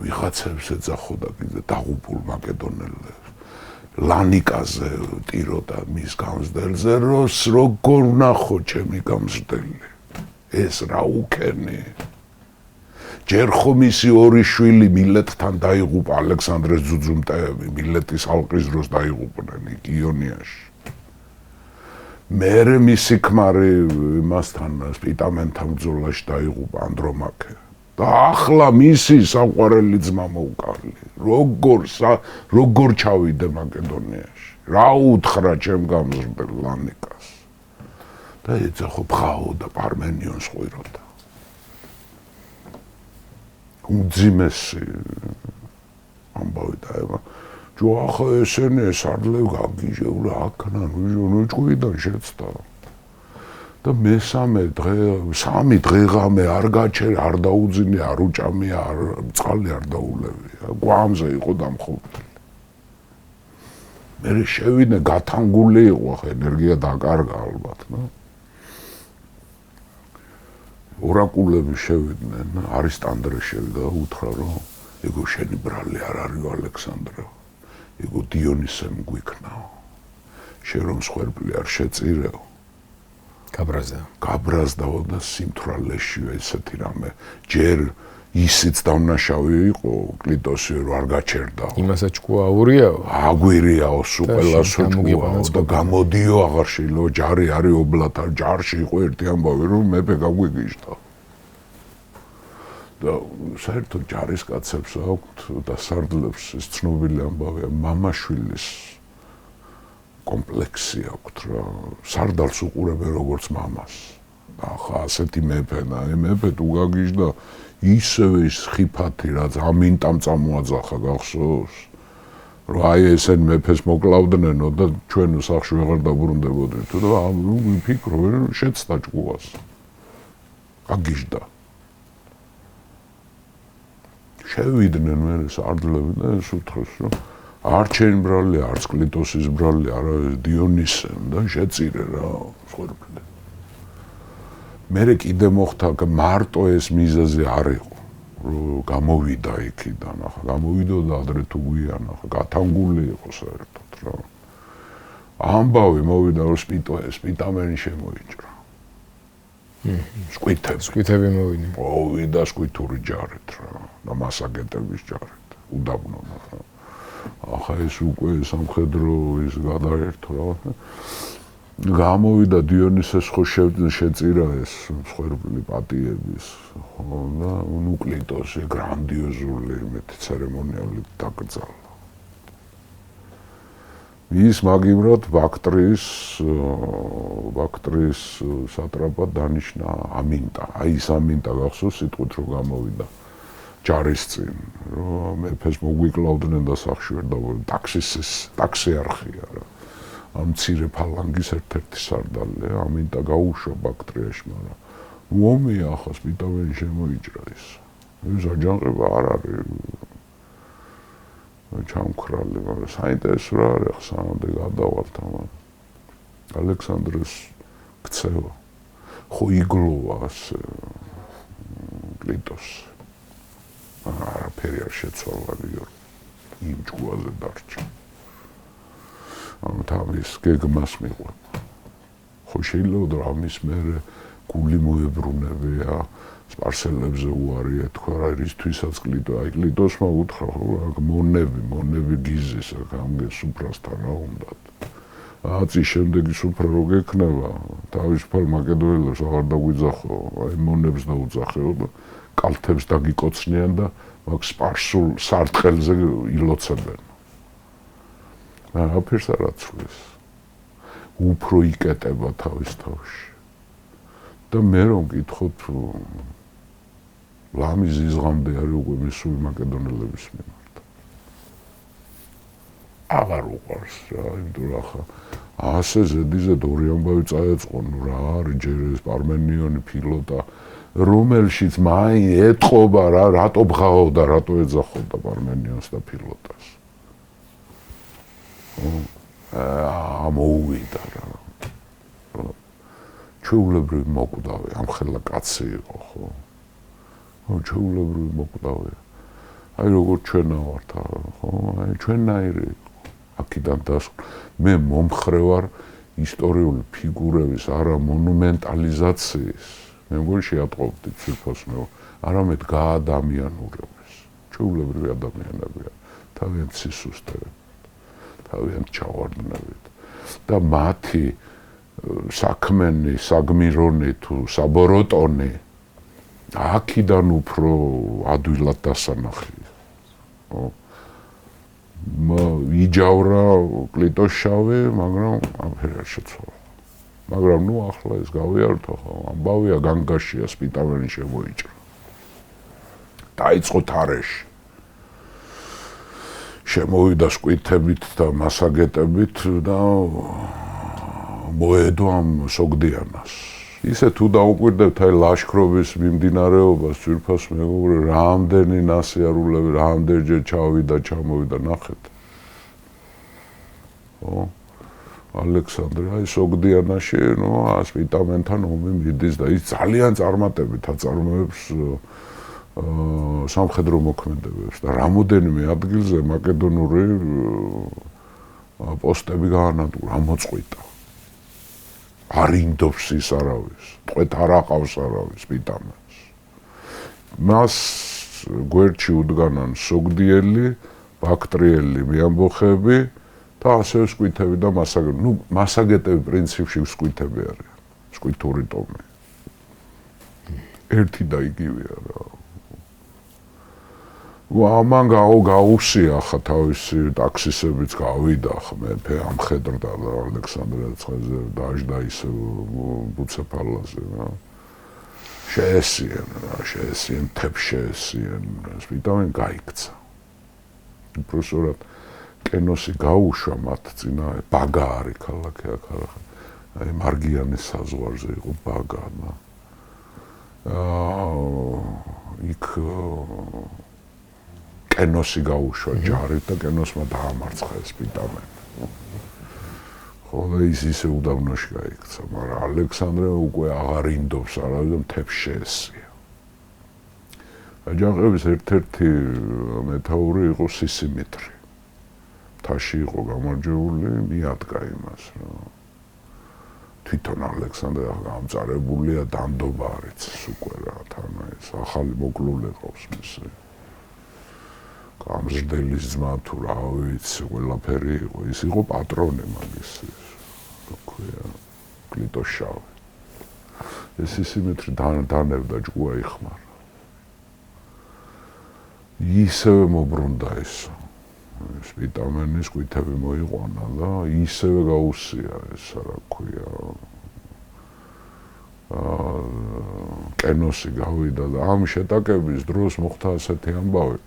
ვიღაცებს ეძახოდა კიდე დაღუპულ მაკედონელებს. ლანიკაზე ტიროდა მის გამზრდელზე, როგორ ვნახო ჩემი გამზრდელი. ეს რა უქენი. ჯერ ხო მისი 2 შვილი მილეტთან დაიღუპა ალექსანდრეს ძუძუმტეები, მილეტის ალყის დროს დაიღუპნენ იონიაში. მერე მისი ქმარი იმასთან სპიტამენთან ბრძოლაში დაიღუპა ანდრომაქე. და ახლა მისი საყვარელი ძმა მოუკალი. როგორ ჩავიდე მაკედონიაში. რა უთხრა ჩემ გამზრდელ ლანიკას. და ეძახო ბღაოდა პარმენიონს ყვიროდა. უმძიმესი ამბავი დაევა. ჯო ახლა ესენი სარდლები გაგიჟეულა აქნან, ნუ ჭუიდან შეცდა. და მესამე დღე, 3 დღე ღამე არ გაჩერე, არ დაუძინე, არ უჭამე, წყალი არ დაულევია. გვამზე იყო დამხობილი. მე შევიდე გათანგული იყო, ახლა ენერგია დაკარგა ალბათ, ნო. ორაკულები შევიდნენ, არისტანდრე შევიდა და უთხრა რომ ეგო შენი ბრალი არ არის ალექსანდრე. ეგო დიონისემ გვიქნაო. შენ რომ სხერბლი არ შეწირეო. გაბრაზდაო და სიმთვრალეშივე ესეთი რამე ჯერ ისიც დამნაშავე იყო კლიტოსი რომ არ გაჩერდა. იმასაც ჭკუა აურიაო. აგვირიაო სულ ყველას ჭკუაო და გამოდიო აღარ შეიძლება ჯარი არის ობლათა ჯარში იყო ერთი ამბავი რომ მეფე გაგვიგიჟდა. და საერთოდ ჯარისკაცებს აქვთ და სარდლებს ეს ცნობილი ამბავია მამაშვილის კომპლექსი აქვთ რა სარდალს უყურებენ როგორც მამას. ახლა ასეთი მეფე და მეფე თუ გაგიჟდა ისევე ის ხიფათი რაც ამინტამ წამოაძახა გახსოვს რომ აი ესენ მეფეს მოკლავდნენო და ჩვენ სახში ვეღარ დაბრუნდებოდით და ვიფიქრობენ შეცდა ჭკუას გაგიჟდა შევიდნენ მე სარდლები და ეს უთხრეს რომ არც ჩემი ბრალი არც კლიტოსის ბრალი არა დიონისემ და შეწირე რა ხორბლე მერე კიდე მოხდა მარტო ეს მიზეზი არ იყო რომ გამოვიდა იქიდან ახლა გამოვიდა და ადრე თუ გვიან ახლა გათანგული იყო საერთოდ რა ამბავი მოვიდა რომ სპიტამენი შემოიჭრა სკვითები მოვიდნენ მოვიდა სკვითური ჯარით რა და მასაგეტების ჯარით უდაბნოა რა ახლა ეს უკვე სამხედრო ის გადაერთო რა გამოვიდა დიონისეს ხო შეწირა ეს მსხვერპლი პატიების ხო და ნუკლიტოსი გრანდიოზული მეტი ცერემონიალი დაკრძალა ის მაგივრად ბაქტრიის სატრაპად დანიშნა ამინტა აი ეს ამინტა გახსოვს სიტყვით რომ გამოვიდა ჯარის წინ რომ მეფეს მოგვიკლავდნენ და სახში ვერ დავოლ ტაქსიარხია რა ამ მცირე ფალანგის ერთ-ერთი სარდალი ამინტა გაუშვა ბაქტრიაში მაგრამ ომი ახლა სპიტამენი შემოიჭრა ის აჯანყება არ არის ჩამქრალი მაგრამ საინტერესო რა არის ახლა სანამდე გადავალთ ამან ალექსანდრეს ქცევა ხო იგლოვა ასე კლიტოსი არაფერი არ შეცვალა იმ ჭკუაზე დარჩა ამის გეგმას მიყვება ხო შეიძლება რომ ამის მერე გული მოებრუნებია სპარსელებზე უარია თქვა რა რისთვისაც კლიტოსმა უთხრა ხო მონები გიზის ამგე სუფრასთან რა უნდათ აწის შემდეგი სუფრა რო გექნება თავისუფალ მაკედონელებს აღარ დაგვიძახო აი მონებს დაუძახეო და კალთებს დაგიკოცნიან და მაგ სპარსულ სარტყელზე ილოცებენ არაფერს არ აცვლის უფრო იკეტება თავის თავში და მე რომ გითხოთ ლამი ზიზღამდე არის უკვე მისული მაკედონელების მიმართ აღარ უყვარს რა იმიტომ რომ ახლა ასე ზედიზედ ორი ამბავი წაეწყო ნუ რა არის ჯერ ეს პარმენიონი ფილოტა რომელშიც მაინ ეთყობა რა რატო ბღაოდა რატო ეძახობდა პარმენიონს და ფილოტას ამოუვიდა რა ჩვეულებრივი მოკვდავი ამხელა კაცი იყო ხო ჩვეულებრივი მოკვდავი აი როგორც ჩვენა ვართ ხო აი ჩვენნაირი აქედან დასვლა მე მომხრე ვარ ისტორიული ფიგურების არა მონუმენტალიზაციის მე მგონი შეატყობდით სულფას მე არამედ გაადამიანურების ჩვეულებრივი ადამიანებია თავიანთ სისუსტეებით თავიანთ ჩავარდნებით და მათი საქმენი საგმირონი თუ საბოროტონი აქედან უფრო ადვილად დასანახია ხო იჯავრა კლიტოსშავი მაგრამ ამფერი არ შეცვალა მაგრამ ნუ ახლა ეს გავიართო ხო ამბავია განგაშია სპიტამენი შემოიჭრა დაიწყო თარეში შემოვიდა სკვითებით და მასაგეტებით და მოედო ამ სოგდიანას ისე თუ დაუკვირდებთ აი ლაშქრობის მიმდინარეობას ძვირფას მეგობრე რამდენი ნასიარულები რამდენჯერ ჩავიდა ჩამოვიდა ნახეთ ხო ალექსანდრე აი სოგდიანაში ნუ სპიტამენთან ომი მიდის და ის ძალიან წარმატებით აწარმოებს სამხედრო მოქმედებებს და რამოდენიმე ადგილზე მაკედონური პოსტები გაანადგურა მოწყვიტა არ ინდობს ის არავის ტყვეთ არ აყავს არავის სპიტამენს მას გვერდში უდგანან სოგდიელი, ბაქტრიელი მეამბოხები და ასევე სკვითები და მასაგეტები. ნუ მასაგეტები პრინციპში სკვითები არიან. სკვითური ტომი. ერთი და იგივეა რა. ამან გაუსია ხა თავისი ტაქსისებიც გავიდა ხა მეფე ამხედრდა და ალექსანდრე ცხენზე დაждდა ისე ბუცეფალაზე რა. შეესien თებშეესien სპიტამენ გაიქცა. უბრალოდ კენოსი გაუშვა მათ წინა ბაგა არის ქალაქი აქ არა. აი მარგიანის საზღვარზე იყო ბაგა და იქ კენოსი გაუშვა ჯარით და კენოსმა დაამარცხა ეს სპიტამენი. ხოლო ის ისე უდაბნოში გაიქცა, მაგრამ ალექსანდრე უკვე აღარ ინდობს არავის და მთებს შეესია. აჯანყების ერთ-ერთი მეთაური იყო სისიმიტრი. მთაში იყო გამარჯვებული, მიადგა იმას რა. თვითონ ალექსანდრე გამწარებულია დანდობა არის უკვე რა, თან ეს ახალი მოკლული ყავს მისი. გამზრდელის ძმა თუ რა ვიცი, ყველაფერი იყო, ის იყო პატრონი მაგის, რა ქვია, კლიტოშავი. ეს სისიმიტრი დანებდა ჭკუა იხმარა. ისევე მობრუნდა ეს სპიტამენის სკვითები მოიყვანა და ისევე გაუსია ეს რა ქვია კენოსი გავიდა და ამ შეტაკების დროს მოხდა ასეთი ამბავი.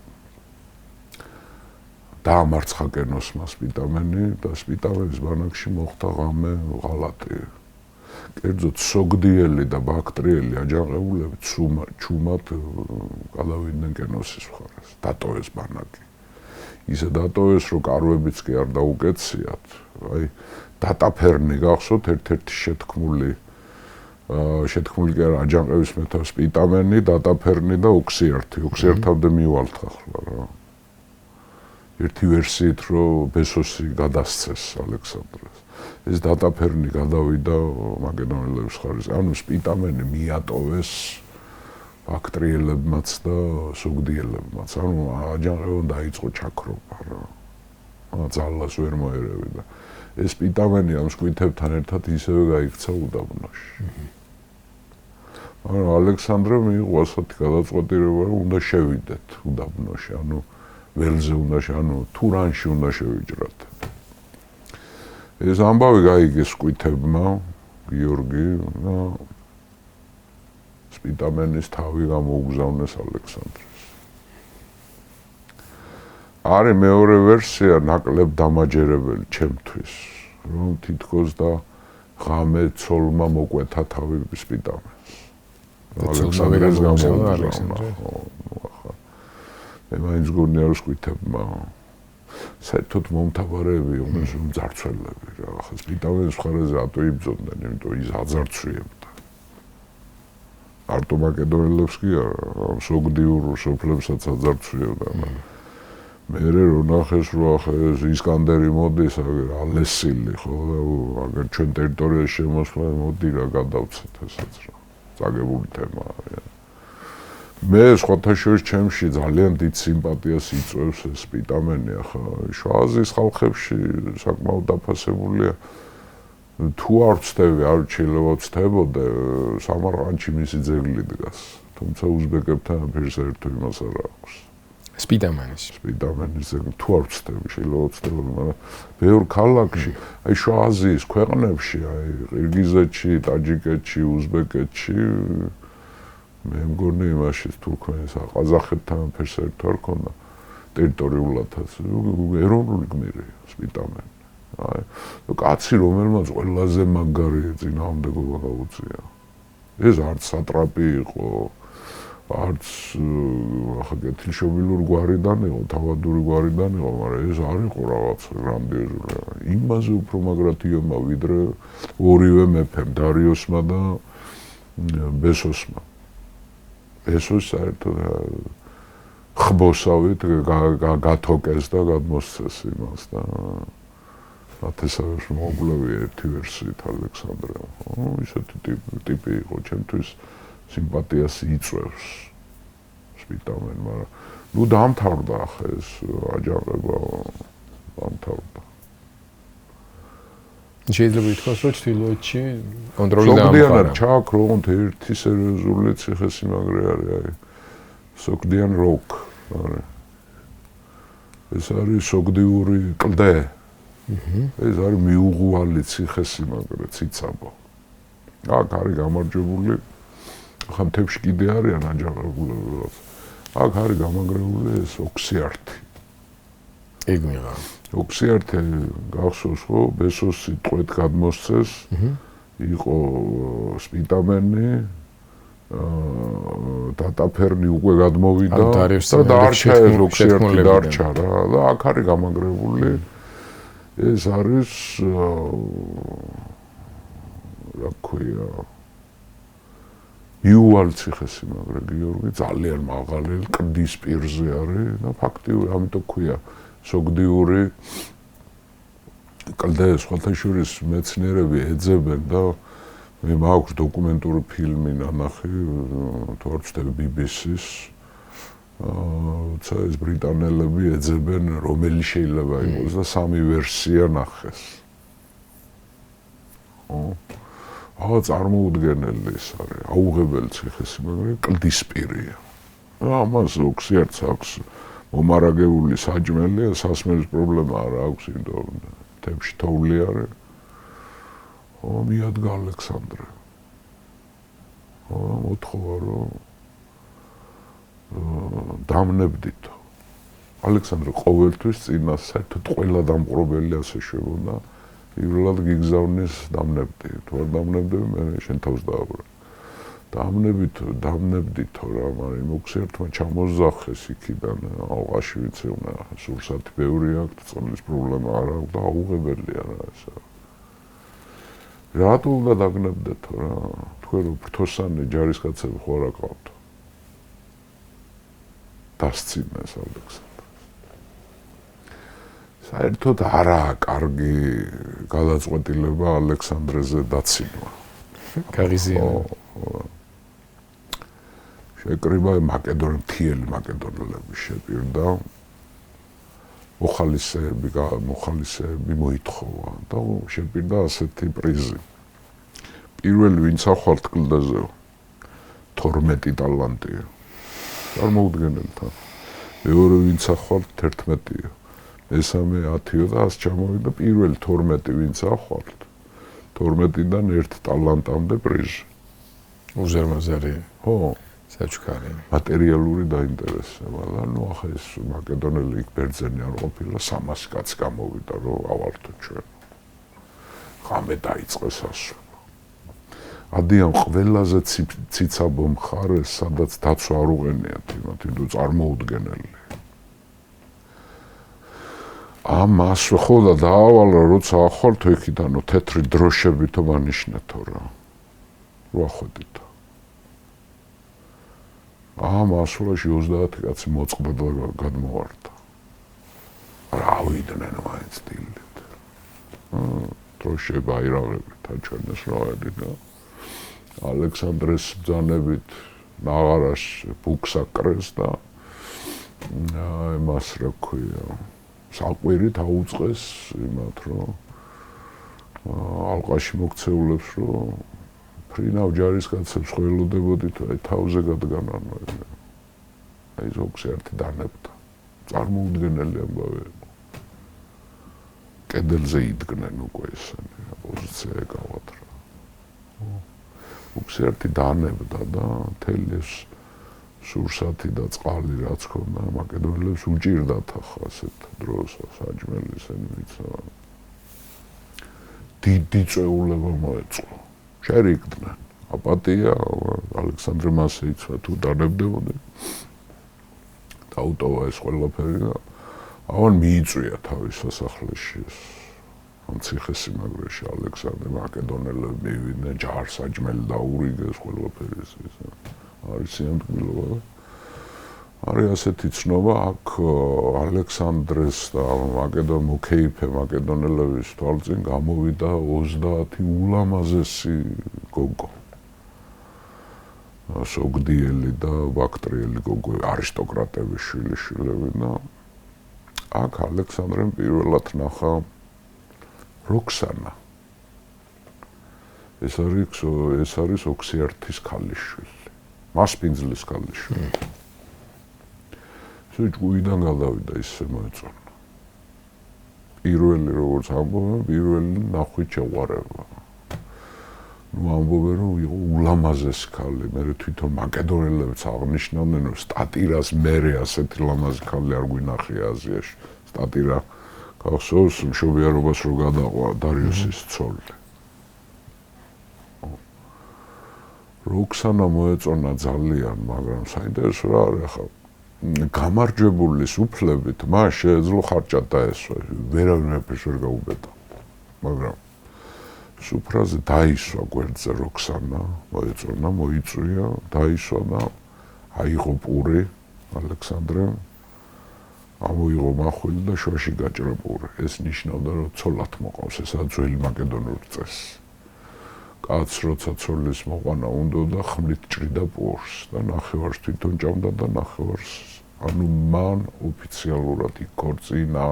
დაამარცხა კენოსმა სპიტამენი და სპიტამენის ბანაკში მოხდა ღამე ღალატი. კერძოდ სოგდიელი და ბაქტრიელი აჯანყებულები ჩუმად გადავიდნენ კენოსის მხარეს, დატოვეს ბანაკი. ისე დატოვეს, რომ კარვებიც კი არ დაუკეციათ. აი დატაფერნი გახსოვთ ერთ-ერთი შეთქმული კი არა აჯანყების მეთაური სპიტამენი, დატაფერნი და ოქსიერთი. ოქსიერთამდე მივალთ ახლა რა. ერთი ვერსიით რომ ბესოსი გადასცეს ალექსანდრეს. ეს დატაფერნი გადავიდა მაკედონელების მხარეს. ანუ სპიტამენი მიატოვეს ბაქტრიელებმაც და სოგდიელებმაც. ანუ აჯანყებამ დაიწყო ჩაქრობა რა. ძალას ვერ მოერევდა. ეს სპიტამენი ამ სკვითებთან ერთად ისევე გაიქცა უდაბნოში. მაგრამ ალექსანდრე მიიღო ასეთი გადაწყვეტილება, რომ უნდა შევიდეთ უდაბნოში. ანუ ველზე უნდა ანუ თურანში უნდა შევიჭრათ. ეს ამბავი გაიგეს სკვითებმა, გიორგი და სპიტამენის თავი გამოუგზავნეს ალექსანდრეს. არის მეორე ვერსია ნაკლებ დამაჯერებელი ჩემთვის, რომ თითქოს და ღამე ცოლმა მოკვეთა თავი სპიტამენს. ალექსანდრეს გამოუგზავნა. მე მაინც გონია რომ სკვითებმა საერთოდ მომთაბარეები იყვნენ რომ ძარცველები რა. ახლა სპიტამენის მხარეზე რატო იბრძოდნენ, იმიტომ ის აძარცვიებდა. არტო მაკედონელებს კი არა, სოგდიურ სოფლებსაც აძარცვიებდა. მე რო ნახეს რომ ახლა ეს ისკანდერი მოდის, ალესილი ხო, აგერ ჩვენ ტერიტორიაში შემოსვლა მოდი რა გადავცეთ ესაც რა. წაგებული თემაა. მე სხვათა შორის ჩემში ძალიან დიდ სიმპათიას იწვევს ეს სპიტამენი. ახლა შუა-აზიის ხალხებში საკმაოდ დაფასებულია. თუ არ ვცდები, არ შეიძლება ვცდებოდე, სამარყანში მისი ძეგლი დგას. თუმცა უზბეკებთან ფერსაერთო იმას არ აქვს. სპიტამენის ძეგლი თუ არ ვცდები, შეიძლება ვცდებოდე, მაგრამ ბევრ ქალაქში, აი შუა-აზიის ქვეყნებში, აი ყირგიზეთში, ტაჯიკეთში, უზბეკეთში მე მგონი იმაში თურქმენს ყაზახეთთან ფერსაერთო არ ქონდა ტერიტორიულადაც ეროვნული გმირი სპიტამენი. აი კაცი რომელმაც ყველაზე მაგარი წინააღმდეგობა გაუწია. ეს არც სატრაპი იყო, არც ახლა კეთილშობილური გვარიდან იყო, თავადური გვარიდან იყო, მაგრამ ეს არ იყო რაღაც გრანდიოზული. იმაზე უფრო მაგრათიომა ვიდრე ორივე მეფემ, დარიოსმა და ბესოსმა. ესოს საერთოდ ხბოსავით გათოკეს და გადმოსცეს იმას და ათესავებს მოუკლევი ერთი ვერსიით ალექსანდრე. ისეთი ტიპი იყო, ჩემთვის სიმპათიას იწვევს სპიტამენ, მაგრამ ნუ დამთავრდა ახლა ეს აჯანყება დამთავრდა. შეიძლება ითქვას, რომ ჩრდილოეთში კონტროლი დაამყარა. სოგდიანად ჩააქრონთ ერთი სერიოზული ციხესიმაგრე არის, აი სოგდიან როკ, არის. ეს არის სოგდიური კლდე. ეს არის მიუღუალი ციხესიმაგრე, ციცაბო. აქ არის გამარჯვებული, ახლა მთებში კიდე არიან აჯანყებულები. აქ არის გამაგრებული ეს ოქსიარტი. იგმიღა. ოქსიარტი გახსოვს ხო, ბესოსი ტყვედ გადმოსცეს, იყო სპიტამენი, დატაფერნი უკვე გადმოვიდა და დარჩა ეს ოქსიარტი დარჩა რა და აქ არის გამაგრებული. ეს არის რა ქვია იუვალ ციხესიმაგრე გიორგი ძალიან მაღალი კლდის პირზე არის და ფაქტიურად ამიტომ ქვია სოგდიური კლდე სხვათა შორის მეცნიერები ეძებენ და მე მაქვს დოკუმენტური ფილმი ნანახი თუ არ ვცდები BBC-ს ეს ბრიტანელები ეძებენ რომელი შეიძლება იყოს და სამი ვერსია ნახეს. ახლა წარმოუდგენელი ეს არის, აუღებელი ციხესიმაგრე კლდისპირია. ამას ოქსიარტს აქვს მომარაგებული საჭმელი, სასმელის პრობლემა არ აქვს, იმიტომ თებში თოვლი არის. მიადგა ალექსანდრე. მოთხოვა რომ დამნებდითო. ალექსანდრე ყოველთვის წინა საერთოდ ყველა დამპყრობელი ასე შვებოდა. პირველად გიგზავნის დამნებდი. თუ არ დამნებდები, მე შენ თავს დააბრუნე. დამნებდითო რა, მაგრამ ოქსიარტმა ჩამოზახეს იქიდან, ალყაში ვიცეუნა, სურსათი ბევრი აქვს, წყლის პრობლემა არ აქვს და აუღებელია რა ეს. რატო უნდა დაგნებდეთო რა? თქვენ რომ ფრთოსანი ჯარისკაცები ხო არ აყავთ? დასცინეს ალექსანდრეს. საერთოდ არაა კარგი გადაწყვეტილება ალექსანდრეზე დაცინვა. გაღიზიანება. შეკრიბა მთიელი მაკედონელები შეპირდა. მოხალისეები მოითხოვა და შეპირდა ასეთი პრიზი. პირველი ვინც ახვალთ კლდეზეო 12 ტალანტია. წარმოუდგენელი თან. მეორე ვინც ახვალთ 11-ია. მესამე 10-ია და 100 ჩამოვიდა პირველი 12 ვინც ახვალთ. 12-დან 1 ტალანტამდე პრიზი. უზარმაზარი. ხო. საჩქარი. მატერიალური დაინტერესება და ნუ ახლა ეს მაკედონელი იქ ბერძენი არ ყოფილა 300 კაცი გამოვიდა რომ ავალთო ჩვენ. ღამე დაიწყეს ასვლა. ადიან ყველაზე ციცაბო მხარეს, სადაც დაცვა არ უღენიათ, იმიტომ წარმოუდგენელი. ამას ხო და დაავალა როცა ახვალთო იქიდანო თეთრი დროშებითო მანიშნეთო რა. რო ახვედითო. ასულაში 30 კაცი მოწყდა და გადმოვარდა. რა ავიდნენ მაინც დილით. დროშება აირაღებით აჩვენეს რაედი და ალექსანდრეს ბრძანებით ნაღარას ბუქს აკრეს და მას რა ქვია საყვირით აუწყეს იმათ რომ ალყაში მოქცეულებს რომ ფრინავ ჯარისკაცებს ხელუდებოდით აი თავზე გადგანან აი ოქსიარტი დანებდა წარმოუდგენელი ამბავი კედელზე იდგნენ უკვე ესენი პოზიცია ეკავათ რა ოქსიარტი დანებდა და თელეს სურსათი და წყალი რაც ქონდა მაკედონელებს უჭირდათ ახლა ასეთ დროს საჭმელი ესენი ვიცა დიდი წეულება მოეწყო შერიგდნენ აპატია ალექსანდრე მასე იცვა თუ დანებდებოდნენ დაუტოვა ეს ყველაფერი და ავან მიიწვია თავის სასახლეში ამ ციხესიმაგრეში ალექსანდრე მაკედონელები მივიდნენ ჯარს საჭმელი დაურიგეს ყველაფერი ეს არის სიამტკბილობა არის ასეთი ცნობა აქ ალექსანდრეს და მოკეიფე მაკედონელების თვალწინ გამოვიდა 30 ულამაზესი გოგო სოგდიელი და ბაქტრიელი გოგო არისტოკრატების შვილიშვილები და აქ ალექსანდრემ პირველად ნახა როქსანა. ეს არის ოქსიერთის ქალიშვილი. მასპინძლის ქალიშვილი. ეს ჭუიდან გადავიდა ისე მოეწონა. პირველი როგორც ამბობენ, პირველი ნახვით შეყვარება. ამბობენ რომ იყო ულამაზესი ქალი, მე თვითონ მაკედონელებიც აღნიშნავდნენ რომ სტატირას მერე ასეთი ლამაზი ქალი არ გვინახია აზიაში. სტატირა გახსოვს მშობიარობას რო გადაყვა დარიუსის ცოლი. როქსანა მოეწონა ძალიან, მაგრამ საინტერესო რა არის ახლა გამარჯვებულის უფლებით მას შეეძლო ხარჭად დაესვა, ვერავინ მეფეს ვერ გაუბედა. მაგრამ სუფრაზე დაისვა გვერდზე როქსანა, მოეწონა, მოიწვია, დაისვა და აიღო პური ალექსანდრემ, ამოიღო მახვილი და შუაში გაჭრა პური. ეს ნიშნავდა, რომ ცოლად მოყავს, ესაა ძველი მაკედონური წესი. კაცს როცა ცოლის მოყვანა უნდა და ხმლით ჭრიდა პურს და ნახევარს თვითონ ჭამდა და ნახევარს ანუ მან ოფიციალურად იქორწინა.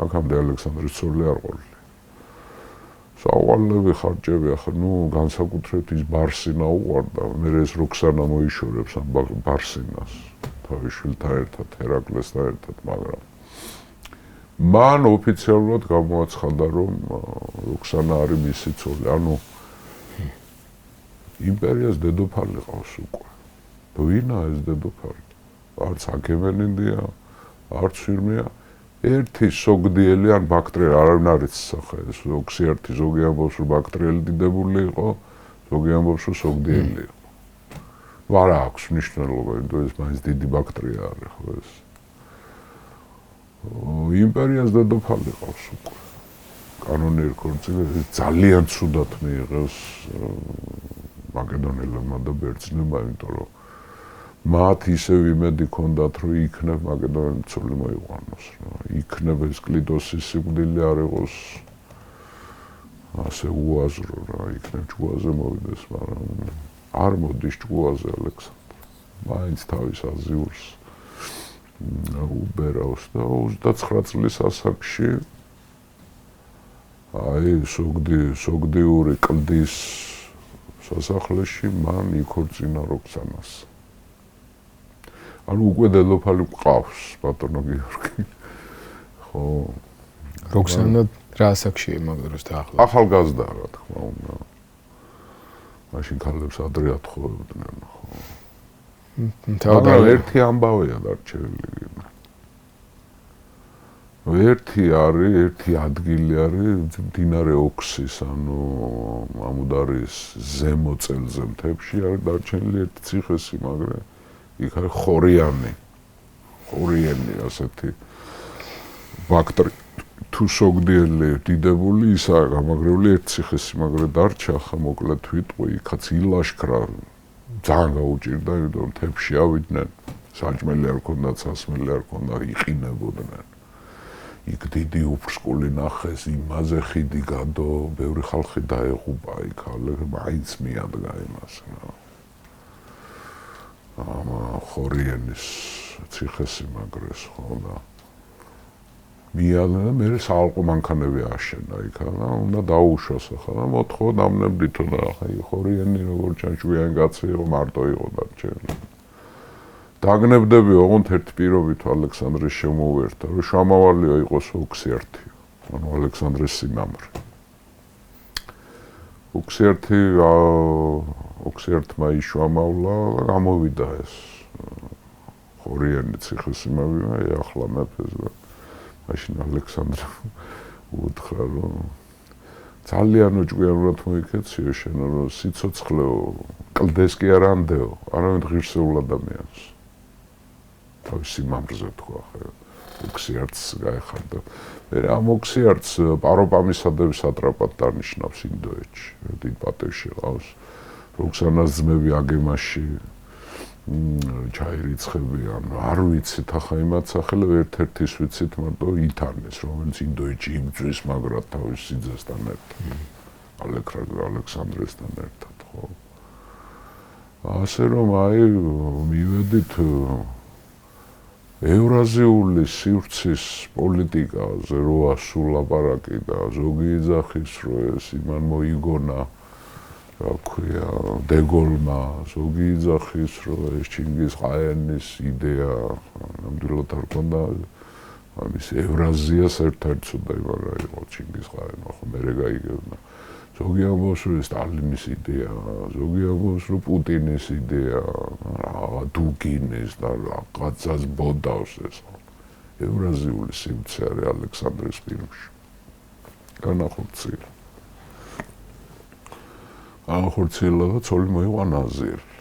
აქამდე ალექსანდრის ცოლი არ ყოლი. სავალები ხარჭები ახლა განსაკუთრებით ის ბარსინა უყვარდა, მე ეს როქსანა მოიშორებს ამ ბარსინას თავის შვილთან ერთად, ჰერაკლესთან ერთად, მაგრამ მან ოფიციალურად გამოაცხადა, რომ როქსანა არის მისი ცოლი. ანუ იმპერიას დედოფალი ყავს უკვე. ვინა ეს დედოფალი? არც აქემენიდია, არც ვირმეა. ერთი სოგდიელი ან ბაქტრიელი, არავინ არ იცის ახლა ეს ოქსიერთი, ზოგი ამბობს რომ ბაქტრიელი დიდებული იყო, ზოგი ამბობს რომ სოგდიელი იყო. არა აქვს მნიშვნელობა, იმიტომ ეს მაინც დიდი ბაქტრია არის ხო ეს. იმპერიას დედოფალი ყავს უკვე. კანონიერ ქორწინებას ძალიან ცუდად მიიღეს მაკედონელებმა და ბერძნებმა, იმიტომ რომ მათ ისევ იმედი ჰქონდათ, რომ იქნებ მაკედონელი ცოლი მოიყვანოს. იქნებ ეს კლიდოსის სიკვდილი არ იყოს ასე უაზრო რა, იქნებ ჭკუაზე მოვიდეს, მაგრამ არ მოდის ჭკუაზე ალექსანდრე. მაინც თავის აზიურს უბერავს და 29 წლის ასაკში აი სოგდიური კლდის სასახლეში მან იქორწინა როქსანას. ანუ უკვე დედოფალი ყავს ბატონო გიორგი. ხო. როქსანა რა ასაკში მაგ დროს დაახლოებით? ახალგაზრდაა რა თქმა უნდა. მაშინ ქალებს ადრე ათხოვებდნენ, ხო. მაგრამ ერთი ამბავია დარჩენილი. ერთი ადგილი არის მდინარე ოქსის, ანუ ამუდარის ზემო წელზე მთებში არის დარჩენილი ერთი ციხესიმაგრე. იქ არის ხორიანი ასეთი ბაქტრი თუ სოგდიელი დიდებული ისაა გამაგრებული ერთ ციხესიმაგრე დარჩა, ხა მოკლედ ვიტყვი, იქაც ილაშქრა ძალიან გაუჭირდა, იმიტომ რომ მთებში ავიდნენ, საჭმელი არ ქონდათ, სასმელი არ ქონდათ, იყინებოდნენ. იქ დიდი უფრსკული ნახეს, იმაზე ხიდი გადო, ბევრი ხალხი დაეღუპა იქ, მაინც მიადგა იმას. ხორიანის ციხესიმაგრეს ხო და მიადგა და მე საალყო მანქანები აშენდა იქ და უნდა დაუშვას ახლა და მოთხოვ დამნებდითო და ახლა ხორიანი როგორც ჩანჩვიანი კაცი იყო, მარტო იყო დარჩენილი. დაგნებდები ოღონდ ერთ პირობით ალექსანდრის შემოუერთა, რომ შამავალიო იყოს ოქსიერთი, ანუ ალექსანდრის სიმამრე. ოქსიერთმა იშვამავლა და გამოვიდა ეს ხორიანი ციხესიმაგრე ახლა მეფეს და მაშინ ალექსანდრე უთხრა რომ ძალიან უჭკვიანურად მოიქეციო შენ რომ სიცოცხლეო კლდეს კი არ ამდეო, არავინ ღირსეულ ადამიანს. თავის სიმამრზე თქვა ხა ოქსიერთს გაეხარდა. მე ამ ოქსიერთს პაროპამისადების სატრაპად დანიშნავს ინდოეთში. დიდ პატევში ყავს. როქსანას ძმები აგემაში ჩაირიცხებიან. არ ვიცით ახლა იმათ სახელებ ერთ-ერთის ვიცით მარტო ითანეს, რომელიც ინდოეთში იბრძვის მაგრად თავის სიძესთან ერთად. ალექსანდრესთან ერთად, ხო. ასე რომ აი მივედით ევრაზიული სივრცის პოლიტიკაზე რო ასულ ლაპარაკი და ზოგი იძახის რომ ეს იმან მოიგონა რა ქვია დეგოლმა ზოგი იძახის რომ ეს ჩინგიზ-ყაენის იდეა ნამდვილად არ ქონდა ამის ევრაზიას ერთ-ერთი ცუდა იმარა იყო ჩინგიზ-ყაენმა ხო მერე გაიგებნა ზოგი ამბობს რომ სტალინის იდეა ზოგი ამბობს რომ პუტინის იდეა რა დუგინის და რაღაცას ბოდავს ეს ევრაზიული სივრცე არის ალექსანდრის ფილმში განახორციელა და ცოლი მოიყვანა აზიერი.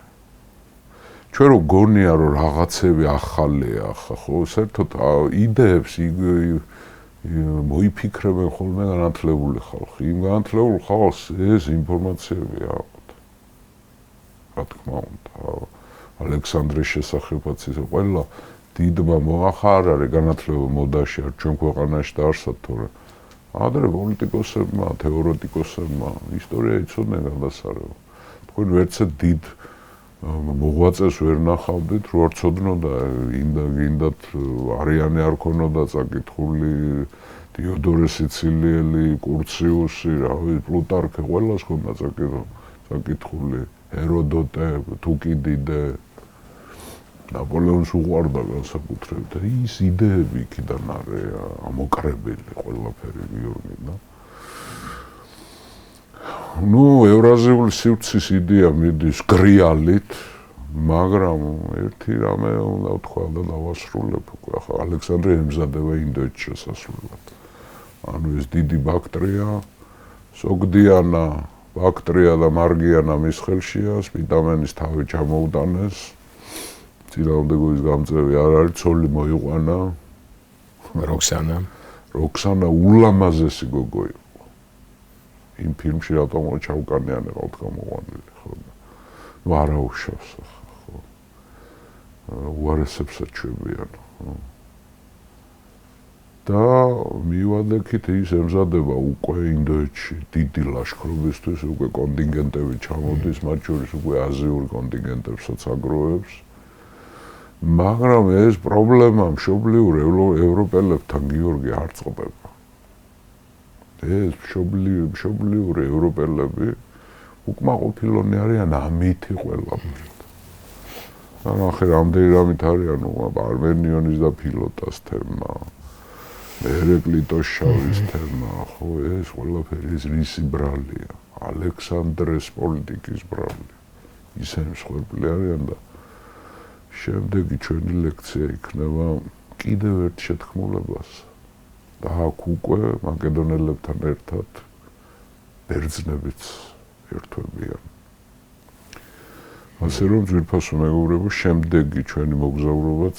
ჩვენ რო გონია რომ რაღაცები ახალია ხა ხო საერთოდ იდეებს მოიფიქრებენ ხოლმე განათლებული ხალხი. იმ განათლებულ ხალხს ეს ინფორმაციები აქვთ. რა თქმა უნდა, ალექსანდრის შესახებაც ის ყველა დიდმა მოახა არ არის განათლება მოდაში არ ჩვენ ქვეყანაში დაარსად თორე ადრე პოლიტიკოსებმა, თეორეტიკოსებმა ისტორია იცოდნენ გადასარევ. თქვენ ვერცე დიდ მოღვაწეს ვერ ნახავდით, რო არ ცოდნოდა გინდათ არიანი არ ქონოდა წაკითხული დიოდორე სიცილიელი, კურციუსი, რავი, პლუტარქე, ყველას ქონდა წაკითხული, ჰეროდოტე, თუკიდიდე, ნაპოლეონს უყვარდა განსაკუთრებით და ის იდეები იქიდან არის ამოკრებილი ყველაფერი გიორგი და ნუ ევრაზიული სივრცის იდეა მიდის გრიალით მაგრამ ერთი რამე უნდა ვთქვა და დავასრულებ უკვე ახლა ალექსანდრე ემზადება ინდოეთში შესასვლელად ანუ ეს დიდი ბაქტრია სოგდიანა ბაქტრია და მარგიანა მის ხელშია სპიტამენის თავი ჩამოუტანეს ძილაუნდეგოვის გამწევი არ არის ცოლი მოიყვანა როქსანა ულამაზესი გოგო იყო იმ ფილმში რატომ ჩაუკანიანი ყავთ გამოყვანილი ხო ნუ არა უშავს ხო უარესებსაც ჩვებიან და მივადექით ის ემზადება უკვე ინდოეთში დიდი ლაშქრობისთვის უკვე კონტინგენტები ჩამოდის მათ შორის უკვე აზიური კონტინგენტებსაც აგროვებს მაგრამ ეს პრობლემა მშობლიურ ევროპელებთან გიორგი არ წყდება. ეს მშობლიური ევროპელები უკმაყოფილონი არიან ამითი ყველაფრით. ნახე რამდენი რამით არიან არმენიონის და ფილოტას თემა, ერეკლიტოს შავის თემა, ხო ეს ყველაფერი ეს რისი ბრალია, ალექსანდრეს პოლიტიკის ბრალი. ისე მსხვერპლი არიან და შემდეგი ჩვენი ლექცია იქნება კიდევ ერთ შეთქმულებას და აქ უკვე მაკედონელებთან ერთად ბერძნებიც ერთვებიან. ასე რომ ძვირფასო მეგობრებო, შემდეგი ჩვენი მოგზაურობაც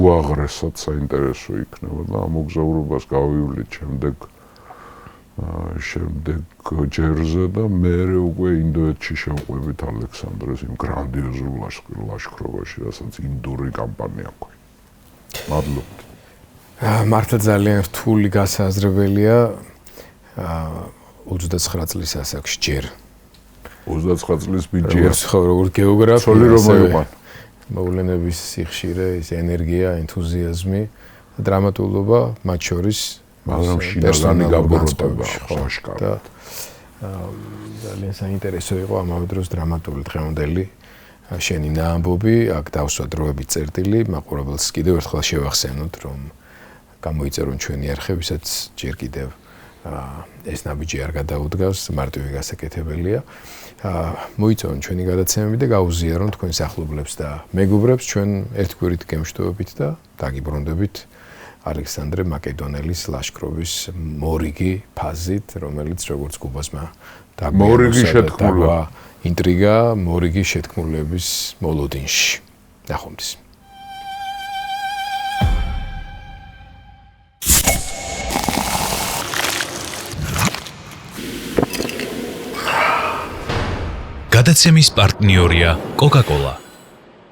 უაღრესად საინტერესო იქნება და ამ მოგზაურობას გავივლით შემდეგ ჯერზე და მერე უკვე ინდოეთში შევყვებით ალექსანდრეს იმ გრანდიოზულ ლაშქრობაში, რასაც ინდური კამპანია ქვია. მადლობთ. მართლა ძალიან რთული გასაზრებელია 29 წლის ასაკში ჯერ 29 წლის ბიჭია. ხო, როგორც გეოგრაფია, ცოლი რომ მოიყვანა. მოვლენების სიხშირე, ეს ენერგია, ენთუზიაზმი, დრამატულობა, მათ შორის მაგრამ შინაგანი გაბოროტება აშკარად. ძალიან საინტერესო იყო ამავე დროს დრამატული დღევანდელი შენი ნაამბობი, აქ დავსვა დროებით წერტილი, მაყურებელს კიდევ ერთხელ შევახსენოთ, რომ გამოიწერონ ჩვენი არხებისაც ჯერ კიდევ ეს ნაბიჯი არ გადაუდგავს, მარტივი გასაკეთებელია. მოიწონთ ჩვენი გადაცემები და გაუზიარონ თქვენს ახლობლებს და მეგობრებს ჩვენ ერთგვარით გემშვიდობებით და დაგიბრუნდებით ალექსანდრე მაკედონელის ლაშქრობის მორიგი ფაზით, რომელიც როგორც გუბაზმა დაგვა ინტრიგა მორიგი შეთქმულების მოლოდინში. ნახვამდის. გადაცემის პარტნიორია კოკაკოლა.